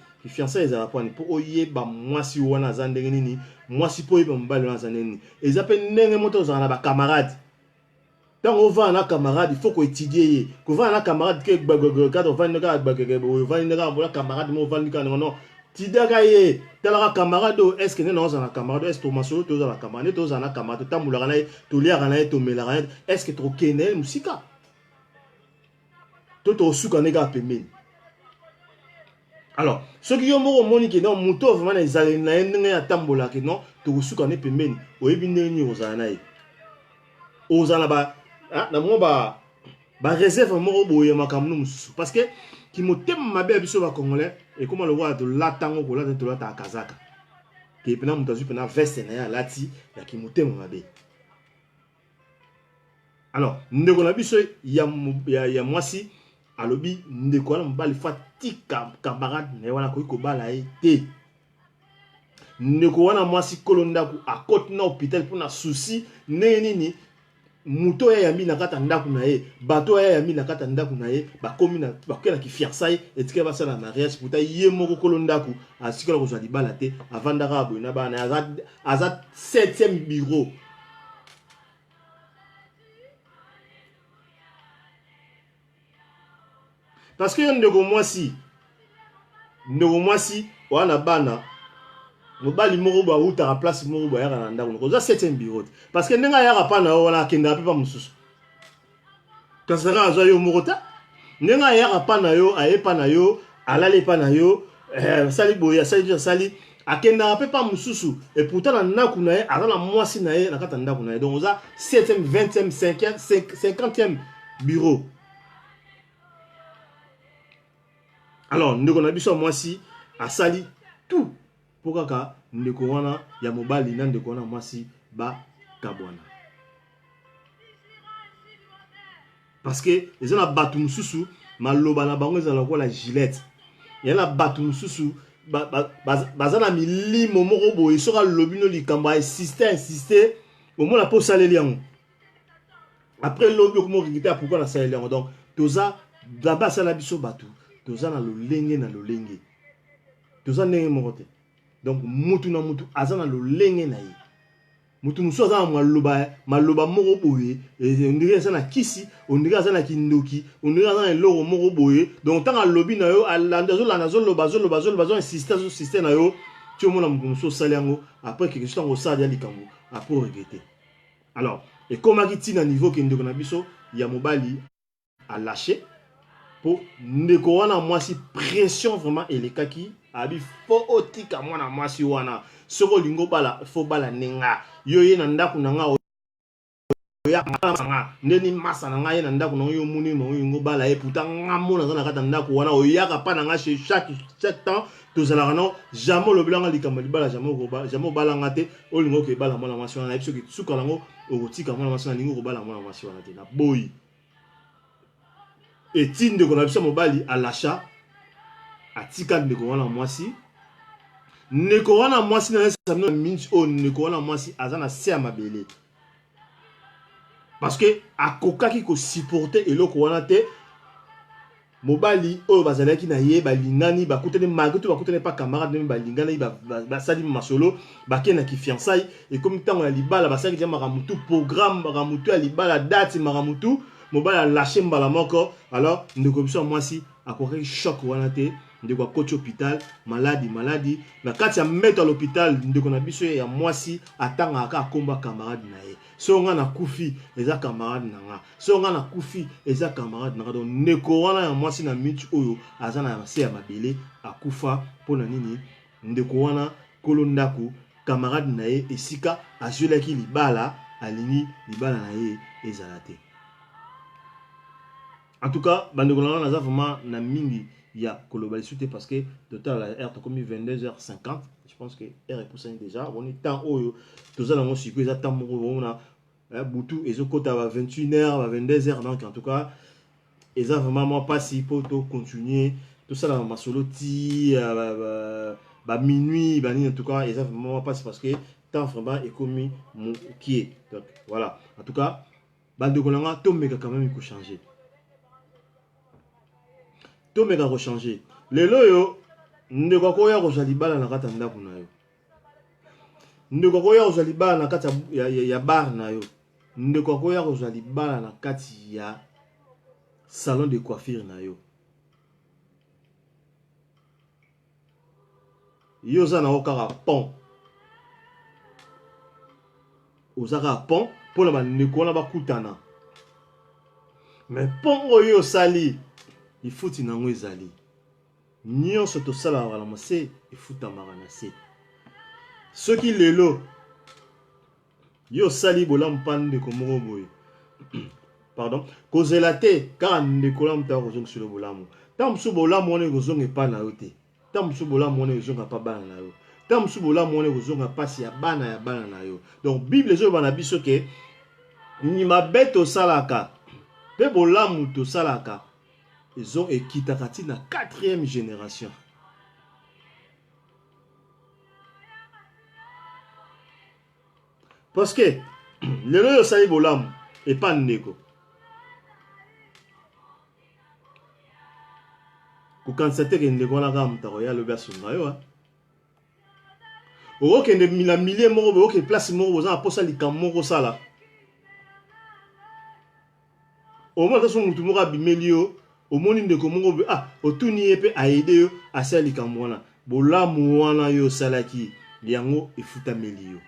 ezala pwani mpo oyeba mwasi wana aza ndenge nini mwasi mpo oyeba mobali wana aza ndenge nini eza mpe ndenge moto ozala na bakamarade ntango ovanda na camarade il faut koétudie ye kovanda na camarade ke kaka ovandi ovandi kaka bola camarade mo ovandi kaka non tidaka ye talaka camarade oyo estce nde naozala na camarade estce tomasolo tozala na camarade nde tozala na camarade totambulaka na ye toliaka na ye tomelaka na ye estce tokende ye mosika to tosuka nde kaka pembeni. Alors, ceux qui ont montré que non, muto vraiment les alliés na ndenge ya tambola que non, to suka ne pembeni, oyebi ndenge ozala na ye. Ozala ba na mo ba réserve mo boye makamno mususu parce que qui motema mabe biso ba congolais et comment le voir de latango ko la de la ta kazaka. Ke pena mutazu pena veste na ya lati ya ki motema mabe. Alors, ndeko na biso ya mwasi alobi ndeko wana mobali fatika camarade ne wana koyi kobala ye te ndeko wana mwasi kolo ndaku akoti na hôpital mpona souci ndenge nini muto ya yambi na kata ndaku na ye bato ya yambi na kata ndaku na ye bakomi na bakela ki fiançailles etika basala mariage puta ye moko kolo ndaku asikala kozwa libala te avandaka boye na bana aza 7e bureau. Parce que ndeko mwasi wana bana mobali moko ba uta place moko ba yaka na ndako ko za 7e bureau parce que ndenga yaka pa na wana kenda pa mususu kasara azo yo moko ta ndenga yaka pa na yo ayepa na yo alale pa na yo sali boya sali akenda pa mususu et pourtant na ndaku na ye aza na mwasi na ye na kata ndaku na ye donc za 7e 20e 5e 50e bureau. Alors, ndeko na biso mwasi asali tout pour kaka ndeko wana ya mobali na ndeko wana mwasi ba kabwana. Parce que ils ont batu mususu maloba na bango ezala ko la gilette. Il y a la batu mususu bazana milimo moko boye soka lobino likamba insister au moins la po saleli yango. Après lobi ko mo rikita pourquoi na saleli yango donc toza d'abord sala biso batu. Toza na lolenge toza ndenge moko te donc mutu na mutu aza na lolenge na ye mutu musu aza na maloba moko boye ondiri aza na kisi ondiri aza na kindoki ondiri aza na eloko moko boye donc ntango alobi na yo alanda azoloba insiste na yo ti omona mutu musu osali yango après quelque chose ntango osali ya likambo apres regrete. Alors ekomaki ntina niveau ke ndeko na biso ya mobali alâché po ndeko wana mwasi pression vraiment elekaki abi fo otika mwana mwasi wana soko lingo bala fo bala nenga yo ye na ndaku na nga ya manga ndeni masa na nga ye na ndaku na yo muni mo lingo bala e puta nga mona na kata ndaku wana oyaka pa na nga chaque temps tozala kana jamais le blanc likamba libala jamais bala nga te o lingo ke bala mwana mwasi wana ebiso ki suka lango okotika mwana mwasi wana lingo ko bala mwana mwasi wana te na boyi. Et si ndeko na biso mobali à l'achat atika ndeko wana mwasi ndeko wana mwasi na samino minch o ndeko wana mwasi azana se ya mabele parce que akokaki ko supporter eloko wana te mobali o bazalaki na ye balingani bakutene magutu bakutene pa camarade même balingani basali masolo bakena ki fiançailles et comme tango ya libala basaki ja makamutu programme makamutu ya libala date makamutu mobali a lâché mbala moko alors ndeko biso mwasi akoki choc wana te ndeko akoti hôpital maladie na kati ya mettre à l'hôpital ndeko na biso ya mwasi atanga aka akomba camarade na ye so nga na kufi eza camarade na nga so nga na kufi eza camarade na nga donc ndeko wana ya mwasi na mitu oyo aza na se ya mabele akufa pona nini ndeko wana kolo ndaku camarade na ye esika azolaki libala alingi libala na ye ezala te. En tout cas, bandeko na naza vraiment na mingi il y a globalisé parce que total la heure comme 22h50, je pense que heure est poussée déjà, on est temps où tout ça dans mon cycle, ils attendent on a Boutou et Zokota à 21h, à 22h, donc en tout cas, ils ont vraiment pas si pour continuer tout ça dans ma solo minuit, en tout cas, ils ont vraiment pas parce que temps vraiment est commis qui est. Donc voilà, en tout cas, bande kolanga to mega quand même il faut changer. To mega ko changer. Lelo yo ndeko ko ya ko jalibala na kata ndako na yo. Ndeko ko ya ko jalibala na kata ya bar na yo. Ndeko ko ya ko jalibala na kati ya salon de coiffure na yo. Yo za na okara pont. Ozaka pont pour la ndeko na bakutana. Mais pont oyo sali il faut tinango ezali. Nyonso to sala wala mose il faut tamarana se. Ce qui lelo yo sali bolam pande ko moko boy. Pardon, kozela te car ndeko lam ta kozong sur le bolamu. Tam su bolamu one kozong e pa na yo te. Tam su bolamu one kozong pa bana na yo. Tam su bolamu one kozong pasi ya bana na yo. Donc Bible zo bana biso ke ni mabeto salaka. Pe bolamu to salaka. Ils ont équitakati na 4e génération. Parce que le loyo sali bolam et pas ndeko. Ko kansate ke ndeko na kam ta ya lobi asunga yo. O ke ne mila millier moko o ke place moko za posa likammo ko sala. O mo ta so mutu moko abimelio. Au monde ndeko moko otuni epe aide yo asali kamwana bolamu wana yo salaki yango efutameli yo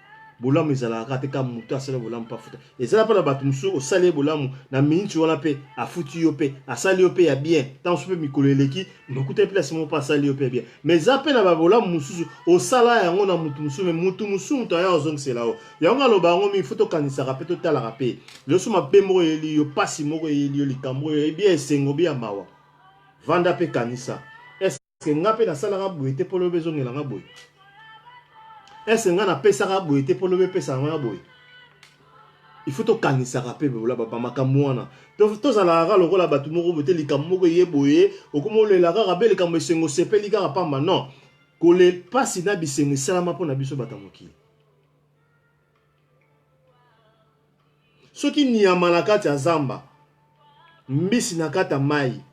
bolamu ezalaka te ka mutu asala bolamu pa futa ezala pa na bato musu osali bolamu na minti wana pe afuti yo pe asali yo pe ya bien tant so pe mikolo eleki nokuta place mo pa asali yo pe bien mais za pe na ba bolamu mususu osala yango na mutu musu mais mutu musu to ya ozongisela yo yango aloba yango mi foto kanisaka pe to talaka pe loso mabe moko eli yo pasi moko eli yo likambo yo bien esengo bien mawa vanda pe kanisa est-ce que nga pe na salaka boye te polo bezongela nga boye est-ce nga na pesaka boye te polo be pesa nga boye il faut to kanisa pe bola ba makambo wana to zala ga lokola batu moko bote likambo moko ye boye okomo le la ga be likambo esengo sepeli ga pamba non ko le pasi na bisengo salama pona biso batamoki soki nyama na kati ya zamba mbisi na kata mai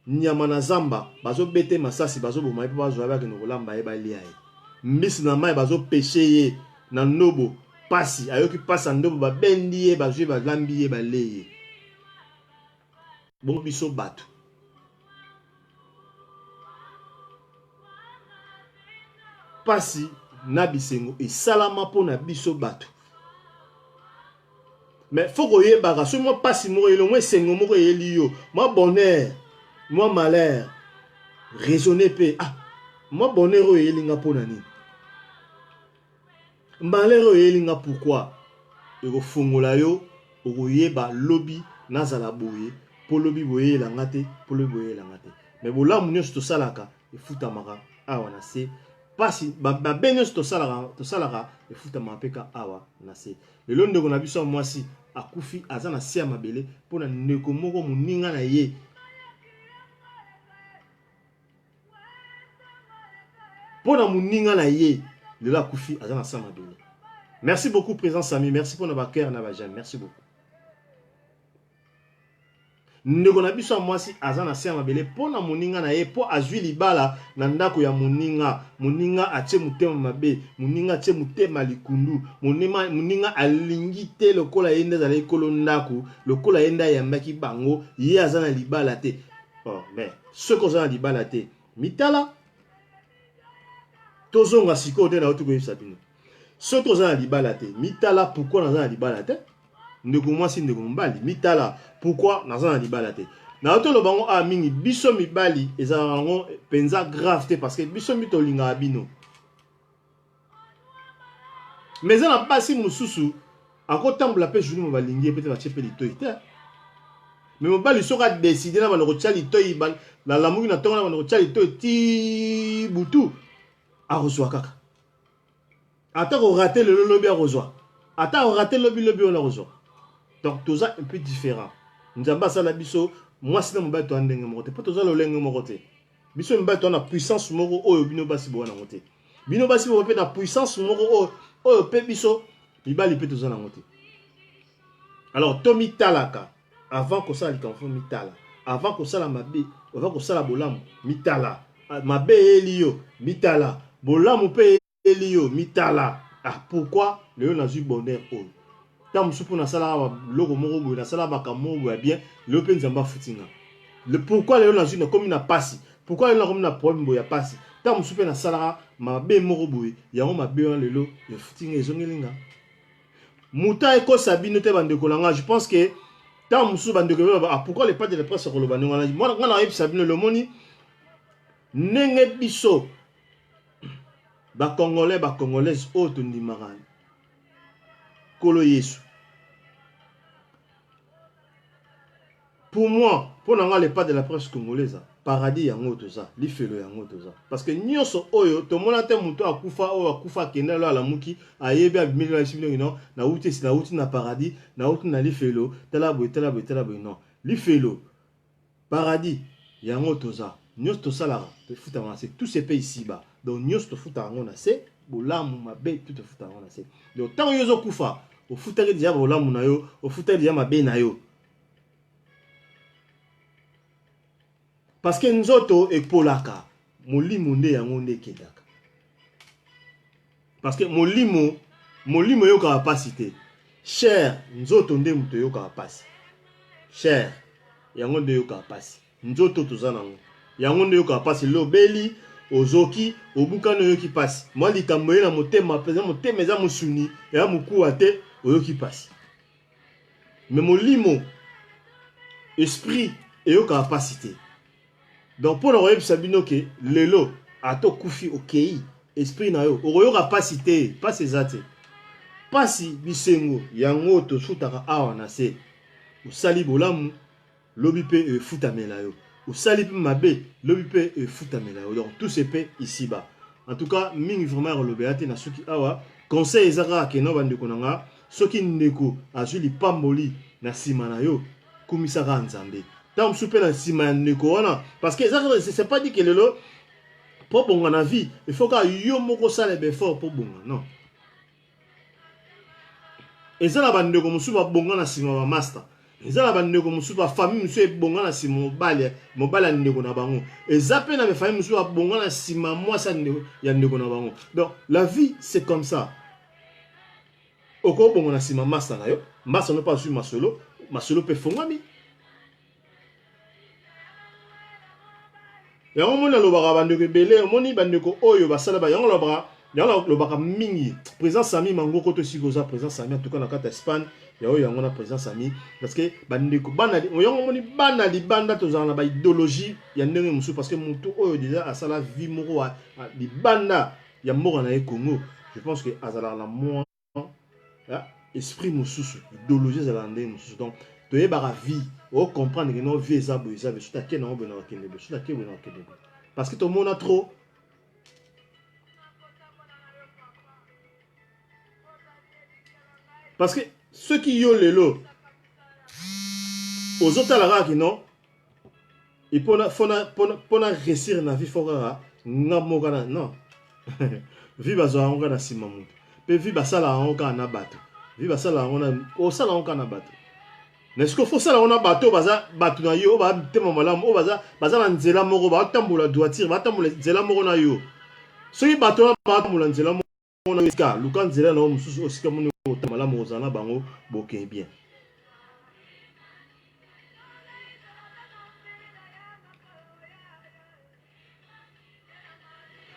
nyama na zamba bazo bete masasi bazo boma pe bazo abaki no kolamba e balia e mbisi na mai bazo pêcher ye na nobo pasi ayoki pasa ndobo ba bendi ye bazo ba lambi ye baleye bon biso bato pasi na bisengo e salama pona biso bato mais faut que ye baga so mo pasi mo ele mo sengo mo eli yo mo bonheur moi malheur raisonner pe moi bonheur elinga pona ni malheur elinga pourquoi eko fungola yo okoyeba lobi nazala boye po lobi boye la ngate po lobi boye la ngate mais bolamu nyonso to salaka efutamaka awa na se pasi ba benyo to salaka efutamaka peka awa na se lelo ndeko na biso mwasi akufi aza na se ya mabele pona ndeko moko muninga na ye pona muninga na ye lelo akufi aza na se ya mabele. Merci beaucoup président Sami, merci pour notre cœur na bajam, merci beaucoup. Ndeko na biso mwasi aza na se ya mabele pona muninga na ye po azwi libala na ndako ya muninga atie mutema mabe muninga atie mutema likundu muninga alingi te lokola yenda za lekolo ndako lokola yenda yambaki bango ye aza na libala te. Oh mais ce qu'on a na libala te mitala tozonga siko te na otuko yisa bino ce qu'on a na libala te mitala pourquoi na za na libala te ndeko mwasi ndeko mbali mitala pourquoi naza na libala te na otolo bango mingi biso mibali ezala ngo penza grave te parce que biso mito linga bino mais na pasi mususu akotambola pe journée mo balingi peut-être ba chepe litoyi te Mais mobali soka décider na bana ko tchali toy ban la lamuki na tonga na bana ko tchali toy ti butu a reçoit kaka. Ata ko rater le lobby a reçoit. Ata ko rater le lobby on a reçoit. Donc tout ça un peu différent. Nzamba sala biso moi sina mobali to andenge mokote pas to za lo lenge mokote. Biso mobali to na puissance moko oyo bino basi bo na mokote. Bino basi bo pe na puissance moko oyo pe biso mibali pe to za na mokote. Alors Tommy Talaka avant que ça likamfo mitala avant que ça la mabe avant que ça la bolamu mitala mabe elio mitala bolamu pe elio mitala. Ah pourquoi le nazu bonheur o tam supu na sala logo moko bo na sala bakamo bo bien le pe nzamba futinga le pourquoi le nazu na comme na pasi pourquoi le comme na problème bo ya pasi tam supu na sala mabe moko bo ya ngo mabe lelo le futinga ezongelinga muta eko sabino te bandeko langa je pense que tant musu bandeko pourquoi les pas de la presse ko lobani ngana moi ngana yeb sabino le moni nenge biso ba congolaises auto ni marane kolo yesu pour moi pour nanga les pas de la presse congolaise paradis yango toza lifelo yango toza parce que nyonso oyo to mona te muto akufa oyo akufa kenda lo ala muki ayebi abimeli na sibino no na uti na paradis na uti na lifelo tala boy non lifelo paradis yango toza nyonso to sala te futa na c'est tous ces pays ici bas donc nyonso to futa yango na c'est bolamu mabe tout te futa yango na c'est donc tant yo zo kufa o futa ke dia bolamu na yo o futa dia mabe na yo. Parce que nzoto epolaka molimo nde yango nde kedaka. Parce que molimo yo ka capacité cher nzoto nde muto yo ka pasi cher yango nde yo ka pasi nzoto tozana ngo yango nde yo ka pasi lobeli ozoki obukano yo ki pasi moi likambo na motema pesa motema za musuni ya mukuwa te oyo ki pasi mais molimo esprit yo ka capacité. Donc pour le royaume sabino que lelo ato kufi okei esprit na yo oyo capacité pas ces até pas si bisengo yango to futaka awa na se usali bolamu lobi pe futamela yo usali pe mabe lobi pe futamela yo donc tout se paie ici bas en tout cas mingi vraiment lobéate na suki awa conseil ezaka ke no bande konanga soki ndeko azuli pamboli na sima na yo kumisaka nzambe. Tant souper la sima ndeko wana parce que c'est pas dit que lelo pour bonga na vie il faut que yo moko sala be fort pour bonga non ezala bandeko musuba bonga na sima ba master ezala bandeko musuba famille musu bonga na sima mobala ndeko na bango ezape na be famille musuba bonga na sima mwasa ndeko ya ndeko na bango. Donc la vie c'est comme ça oko bonga na sima master na yo master no pas sur masolo pe fongami. Yango mona lobaka bandeko belé moni bandeko oyo basala ba yango lobaka mingi président Sami Mangoko to sikoza président Sami en tout cas na kata Espagne yango na président Sami parce que bandeko bana yango moni bana libanda tozana ba idéologie ya ndenge musu parce que mutu oyo déjà asala vie moko libanda ya moko na Congo je pense que azala la moins esprit mususu idéologie za ndenge mususu donc tu bara vie o comprendre que non vie ezabo ezabe tout à quel non beno kende tout à quel beno kende parce que tout le monde a trop parce que ceux qui yo lelo aux autres là qui non et pour réussir na vie fora na mogana non vie bazo onga na simamu pe vie basala onga na bato vie basala onga o sala onga na bato. N'est-ce qu'il faut ça on a bateau baza bateau na yo ba tema malamu o baza na nzela moko ba tambola doiture ba tambola nzela moko na yo soki bateau na ba tambola nzela moko na iska luka nzela na mususu osika moni o malamu ozana bango boke bien.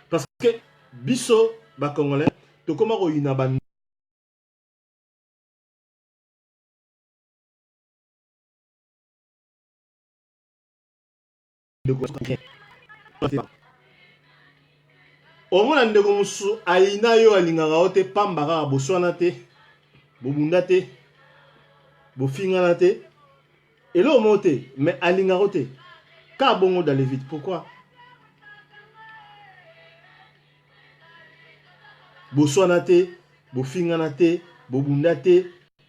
Parce que biso ba congolais to koma ko ina ba omona ndeko musu aina yo alingaka ote pambaka boswana te bobunda te bofingana te Et là, on monte, mais à l'ingarote. Car bon, d'aller vite. Pourquoi? Bosoanate, bofinganate, bobundate,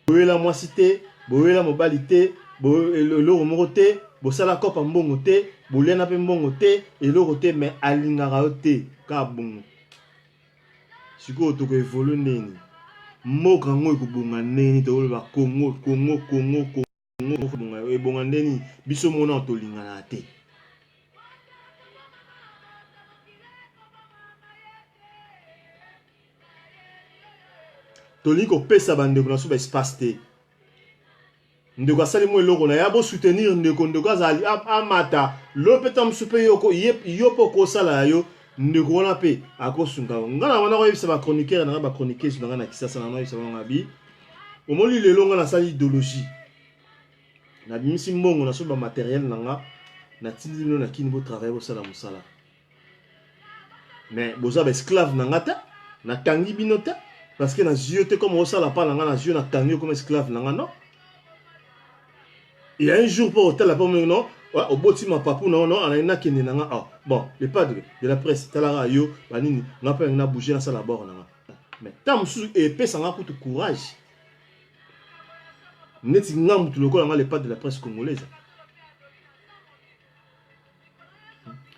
boela mwasite, boela mobalite, eloko moko te, bosala kopa mbongo te, bolena pe mbongo te, eloko te, mais alingaka te, car bon. Sikoyo toko evolu neni. Mboka ngo ekobonga neni toloba Congo, Congo, Congo, Congo, bonga ebonga neni biso mona tolingana te. Toli ko pesa bandeko na so ba espace te. Ndeko asali mo eloko na ya bo soutenir ndeko azali amata lopeta msupe yoko yopo ko sala yo ndeko wana pe akosunga ngana wana ko yebisa ba chroniqueur na ba chroniqueuse na na kisasa na yebisa ba ngabi omoli lelo ngana sali idéologie na bimisi mbongo na so ba matériel nanga na tindi no na kini bo travailler bo sala musala mais boza ba esclave nanga ta na tangi binota parce que na ziote comme au sala pa nanga na zio na tangi comme esclave nanga non. Il y a un jour pour hôtel la pomme non au boti ma papou non non ana kende nanga ah bon le padre de la presse talara yo banini na pa na bouger na sala bord nanga mais tam sou et pesa nga kutu courage neti ngam tu lokola nga le padre de la presse congolaise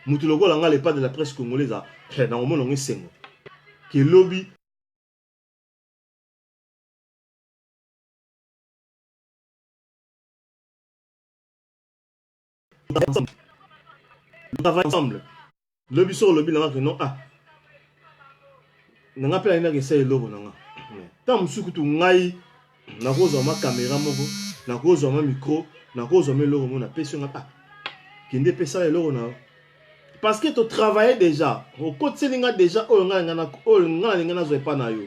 mutu lokola nga le padre de la presse congolaise na omono ngisengo ke lobby nous travaillons ensemble. Le biso le bilan que non ah. Nanga pela ina ke sai lobo nanga. Ta musuku tu ngai na kozo ma caméra moko, na kozo ma micro, na kozo ma logo mo na pesi nga ah. Kende pesa le logo na. Parce que tu travaillais déjà. Au côté linga déjà o nga na zo pa na yo.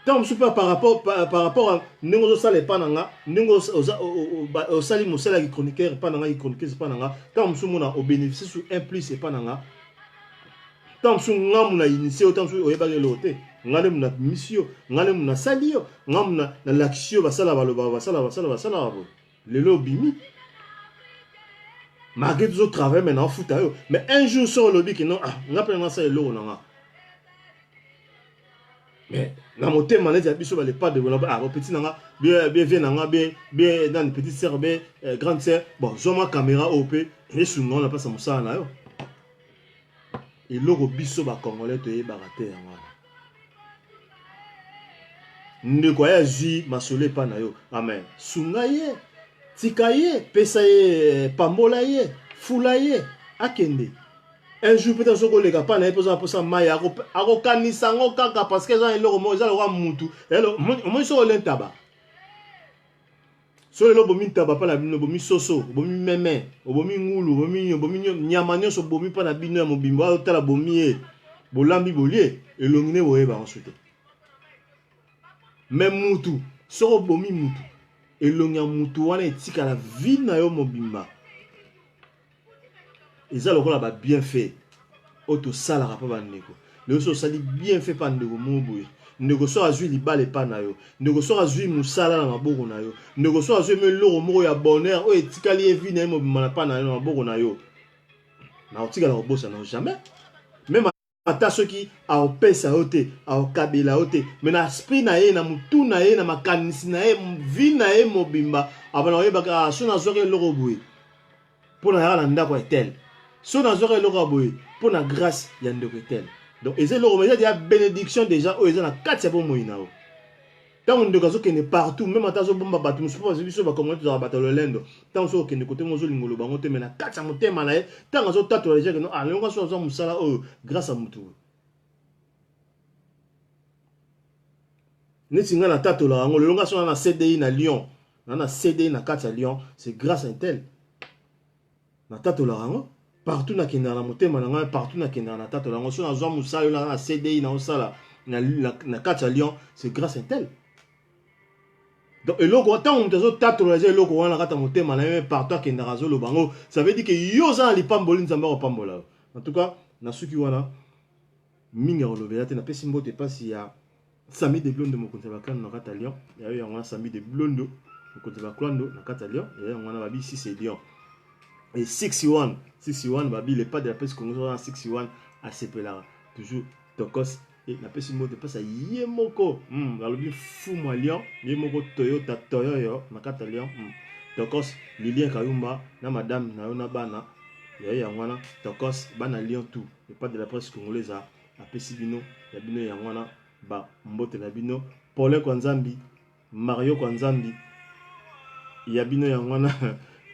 Tant super par rapport à ningo sale pananga ningo au sali musala qui chroniqueur pananga qui chroniqueur pananga tant sumuna au bénéfice sur un plus et pananga tant sungam na initié autant sur oyeba ke lote ngale muna mission ngale muna salio ngamna na l'action basala baloba basala bo lelo bimi malgré tout ce travail maintenant fout à eux mais un jour sur le lobby que non ah ngapela na ça lelo nanga mais na motema na ya biso ba le pas de ah petit nanga bien nanga bien dans une petite sœur bien grande sœur bon zoma caméra op et sunga on a pas ça musala na yo et logo biso ba congolais to e barate yanga ndeko ya zi masole pa na yo amen sunga ye tika ye pesa ye pambola ye fula ye akende. Un jour peut-être que les gars pas pour ça maya ako kanisa ngo kaka parce que ça eloko mo za lo mutu elo mo so le taba so le bomi taba pa na bino bomi soso bomi meme bomi ngulu bomi nyamanyo so bomi pa na bino ya mobimbo ala tala bomi e bolambi bolie elongine boyeba ensuite même mutu so bomi mutu elonga mutu wana etika la vie na yo mobimba. Ils ont le bien fait. Auto sala rapa bandeko. Le so sali bien fait par ndeko moboye. Ndeko so azui libale pa na yo. Ndeko so azui musala na maboko na yo. Ndeko so azui me loro moko ya bonheur o etikali evi na mo bimana pa na yo na maboko na yo. Na otika la bossa na jamais. Même ata ceux qui a opesa ote, a okabela ote, mais na esprit na ye na mutu na ye na makanisi na ye, vi na ye mobimba. Abana yebaka so na zore loro boye. Pour na ya ndako etel. So dans le loraboy pour la grâce yandeko tel. Donc et c'est le romédia de la bénédiction déjà oh ils ont la 4 bon moinao. Tant on de gazo qui est partout même à tazo bomba batu musu pas biso ba comment tu vas battre le lendo. Tant so qui ne côté mozo lingolo bango te mais na 4 motema na tant gazo tato les gens que non ah longa so musala oh grâce à mutu. Netinga na tato la ngo longa so na CDI na Lyon. Na CDI na 4 à Lyon, c'est grâce à un tel. Na tato la ngo partout na kenda na motema na partout na kenda na tato la ngoso na zo musala na CDI na osala na kacha Lyon c'est grâce à tel. Donc eloko tant on zo tato la eloko wana kata motema na partout kenda razo lo bango ça veut dire que yo za li pamboli nzamba ko pambola. En tout cas na suki wana minga olobela te na pesi mbote pasi ya Sami de Blondo mo konta bakana na kata Lyon ya yo ngana Sami de Blondo mokonzi ba Klando na kata Lyon et on a babi 6 et Lyon et 61 babi les pas de la presse congolaise 61 à Sepelara toujours Tokos et na pesi mot de passe yemoko balobi fou moi Lyon yemoko Toyota Toyo na kata Lyon Tokos Lilien Kayumba na madame na yona bana ya wana Tokos bana Lyon tout les pas de la presse congolaise a pesi bino ya bino ya wana ba mbote na bino Paulin Kwanzambi Mario Kwanzambi ya bino ya wana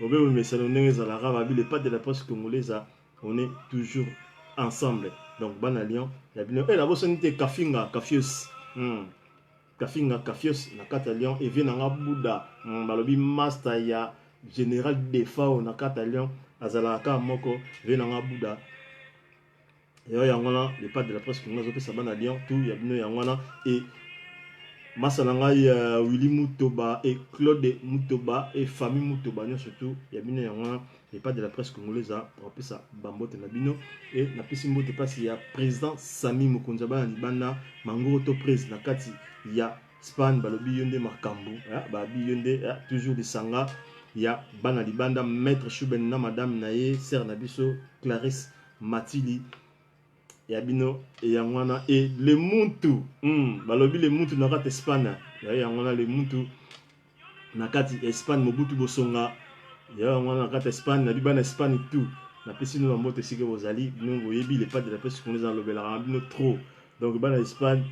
obe mesalo ndenge za babi les pas de la presse congolaise on est toujours ensemble donc bana Lyon ya bino et la bosonité Kafinga Kafios Kafios na kata Lyon et vient na Bouddha balobi master ya général Defao na kata Lyon azalaka moko vient na Bouddha et ya wana les pas de la presse congolaise opesa bana Lyon tout ya bino ya wana et Masalanga ya Willy Mutoba et Claude Mutoba et famille Mutoba surtout ya bino ya wana et pas de la presse congolaise on peut ça bambote na bino et na pesi mbote passe ya président Sami Mukonjaba na libanda mangoro to prise na kati ya Span balobi yonde makambu babi yonde toujours de sanga ya bana libanda maître Chouben na madame naye sœur na biso Clarisse Matili ya bino et ya wana et le muntu balobi le muntu na kati Espagne ya wana le muntu na kati Espagne Mobutu Bosonga ya wana na kati Espagne na bibana Espagne tout na pesi no mbote sike bozali bino boyebi les pas de la presse congolaise en lobela bino trop donc bana Espagne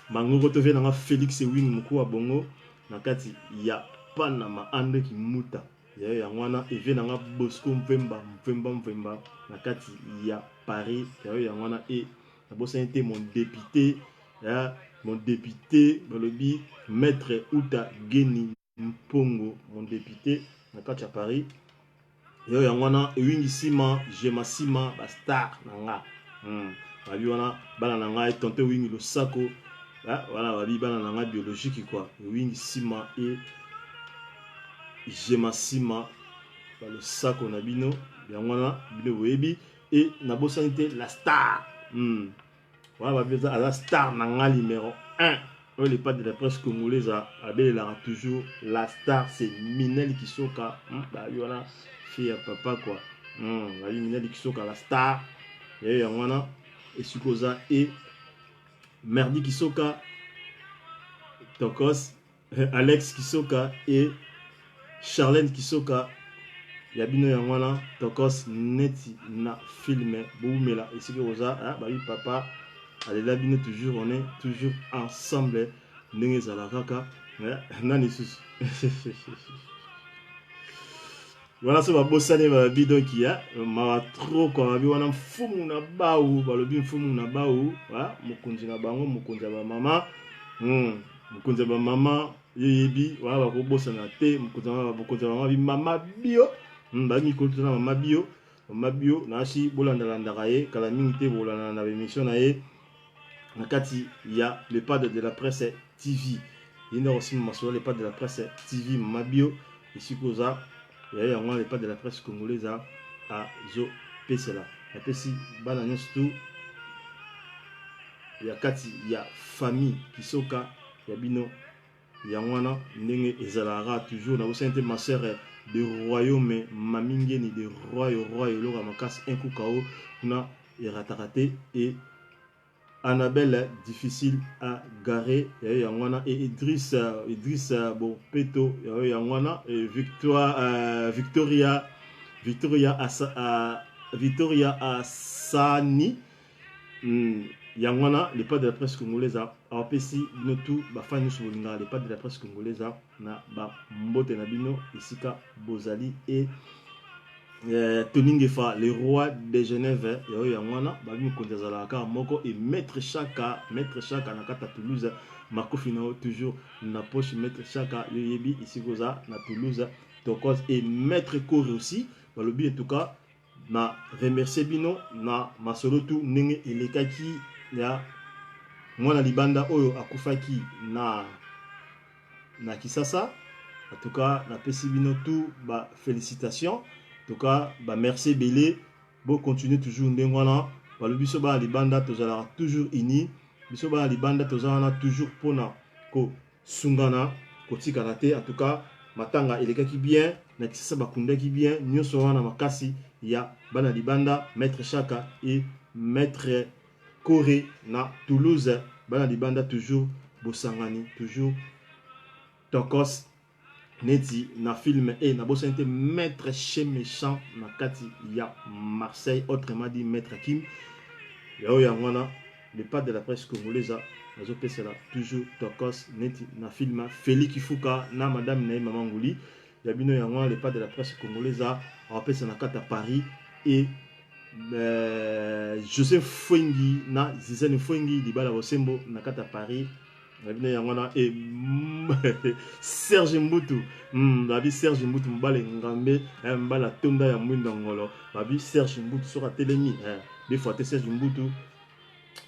mangoko to vena Félix Wing mukua bongo na kati ya Panama André Kimuta ya wana et vena Bosco Mvemba na kati ya Paris ya wana et na bosante mon député balobi maître Uta Geni Mpongo mon député na kati ya Paris ya wana wingi sima jemasima ba star nanga babi wana bana nanga et tonte wingi lo sako voilà babi bana nanga biologique quoi wingi sima et jemasima ba lo sako na bino ya wana bino webi et na bosanité la star voilà babi za la star nanga numéro 1 les pas de la presse congolaise a toujours la star c'est Minel Kisoka babi wana fille à papa quoi babi Minel Kisoka la star et ya wana et Sukoza et Merdi Kisoka Tokos Alex Kisoka et Charlène Kisoka yabino ya wana Tokos neti na filme boumela et Sukoza babi papa allez là bino toujours on est toujours ensemble ndenge za kaka nani sus voilà ça va bossaner ma bidon qui a ma trop quoi ma bi wana mfumu na baou balobi mfumu na baou wa mukunzi na bango mukunzi ba mama mukunzi ba mama yebi wa ba ko bossana te mukunzi ba mama bi mama bio ba mi ko tuna mama bio na shi bolanda landa kaye kala mingi te bolanda na émission na ye na kati ya le pas de la presse TV il y a aussi sur les pas de la presse TV mama bio ici koza il y a les pas de la presse congolaise à zo pesela la pesi bana nyonso ya kati ya famille Kisoka ya bino ya wana ndenge ezalaka toujours na bosante ma sœur de royaume mamingeni de royaume loka makasi un coup KO na eratakate et Annabelle difficile à garer yangwana et Idriss bon Peto yangwana et Victoria Asani yangwana les pas de la presse congolaise a pesi bino tout ba fani solinga les pas de la presse congolaise na ba mbote na bino isika bozali et Toningefa, le roi de Genève, yangwana babi konzala ka moko et maître Chaka na kata Toulouse makofina toujours na poche maître Chaka yebi ici goza na Toulouse Tokos et maître Kore aussi balobi en tout cas na remercier bino na masolo tout ndenge elekaki ya mwana libanda oyo akufaki na Kisasa en tout cas na pesi bino tout ba félicitations. En tout cas, bah merci Belé. Bon, continuez toujours ndengwana. Bah le biso ba libanda tozala toujours ini. Biso ba libanda tozala toujours pona ko sungana ko tikarate. En tout cas, matanga elekaki bien na kisasa bakundaki bien nyonso wana makasi ya bana libanda maître Chaka et maître Corée na Toulouse bana libanda toujours bosangani toujours tokos neti na film et na bosante maître chez méchant na kati ya Marseille autrement dit maître Kim yao yangwana le pas de la presse congolaise nazopesela toujours tokos neti na film Félix Kifuka na madame Naïma Manguli ya bino yangwana le pas de la presse congolaise apesa na kata Paris et Joseph Fwengi na Zizane Fwengi libala bosembo na kata Paris Rabina Yangwana et Serge Mbutu. Babi Serge Mbutu mbale ngambe mbala tonda ya mwinda ngolo. Babi Serge Mbutu sera telemi. Des fois Serge Mbutu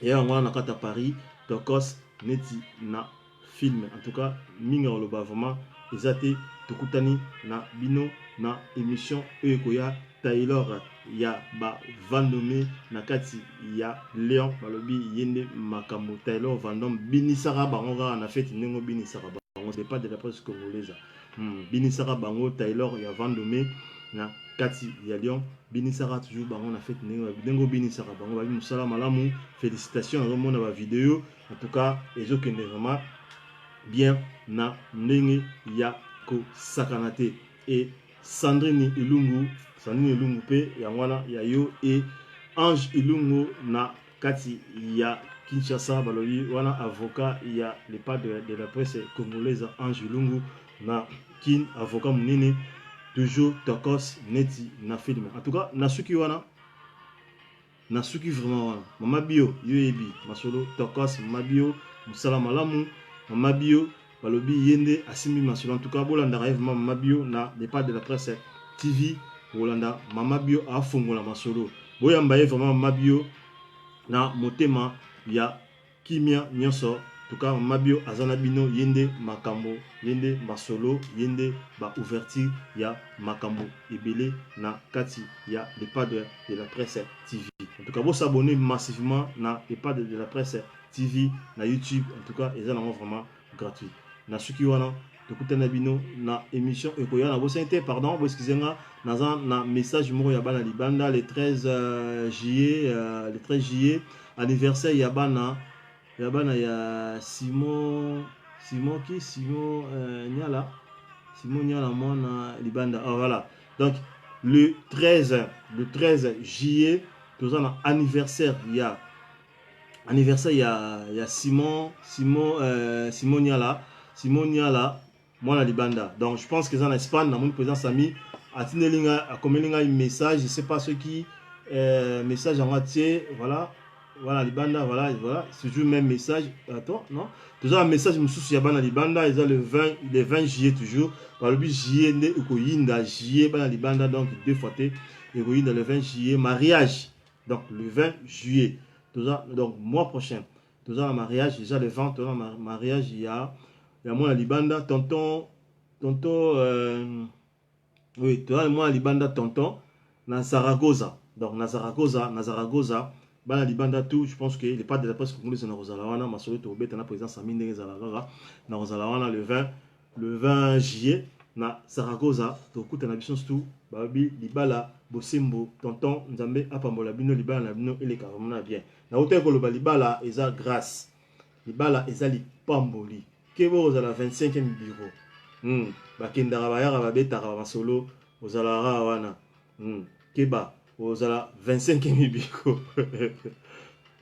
et Yangwana na kata Paris tokos neti na film. En tout cas minga oloba vraiment ezate tokutani na bino na émission ekoya Taylor ya ba Vendôme na kati ya Léon balobi yende makambo Taylor Vendôme binisara bango na fête nengo binisara bango c'est pas de la presse congolaise binisara bango Taylor ya Vendôme na kati ya Léon binisara toujours bango na fête nengo binisara bango ba musala malamu félicitations à mon ba vidéo en tout cas ezokende vraiment bien na ndenge ya ko sakanate et Sandrine Ilungu pe yangwana ya yo et Ange Ilungu na kati ya Kinshasa balobi wana avocat ya le pas de la presse congolaise Ange Ilungu na kin avocat munene toujours tokos neti na film en tout cas nasuki wana nasuki vraiment wana mama bio yo ebi masolo tokos mama bio musala malamu mama bio balobi yende asimi masolo en tout cas bolanda rêve mama bio na le pas de la presse TV Rolanda mama bio a fongola masolo boyamba vraiment mama bio na motema ya kimia nyonso tuka mama bio azana bino yende makambo yende masolo yende ba ouverture ya makambo ebele na kati ya le pas de la presse TV en tout cas vous s'abonner massivement na le pas de la presse TV na YouTube en tout cas ezana vraiment gratuit na suki wana tokutana bino na émission ekoya na bosante pardon excusez-moi na message moko ya bana libanda le 13 juillet le 13 juillet anniversaire ya bana ya Simon Nyala mona libanda voilà donc le 13 juillet tous na anniversaire ya Simon Nyala moi libanda donc je pense que dans Espagne dans mon président Sami atinelinga akomelinga un message je sais pas ce qui message en entier voilà libanda voilà c'est toujours même message attends non toujours un message mususu ya bana libanda ils ont le 20 juillet toujours par le juillet ne ukoyinda juillet bana libanda donc deux fois té ukoyinda le 20 juillet mariage donc le 20 juillet toujours donc mois prochain toujours un mariage déjà le 20 toujours un mariage il y a moi libanda tonton oui toi moi libanda tonton na Zaragoza donc na Zaragoza bana libanda tout je pense que il est pas de la presse congolaise na Rosalawana masolo to beta na président Saminde Zalaga na Rosalawana le 20 juillet na Zaragoza to kuta na biso tout babi libala bosembo tonton nzambe apambola bino libala na bino eleka vraiment bien na hotel ko loba libala eza grâce libala eza lipamboli kebo ozala 25e bureau bakendaka bayaka babetaka masolo ozalara wana keba ozala 25e bureau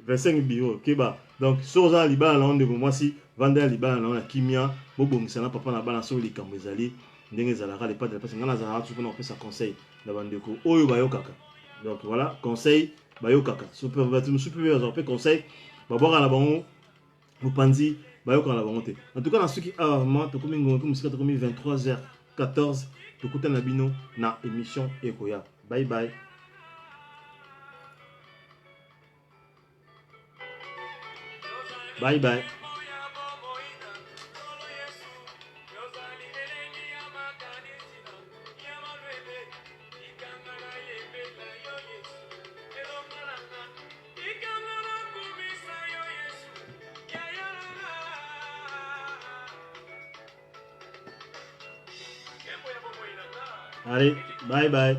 25 bureau keba donc so ozala libala na ndeko mwasi vanda libala na kimia bobongisa na papa na bana so likambo ezali ndenge ezalaka le pas de parce que ngana azalaka tu mpona kopesa conseil na bandeko oyo bayokaka donc voilà conseil bayokaka super pe conseil babwaka na bango mopanzi bayokana bango te en tout cas na soki vraiment tokomi ngongo musika tokomi 23h14 tokutana bino na émission ekoya bye bye bye bye Allez, bye bye.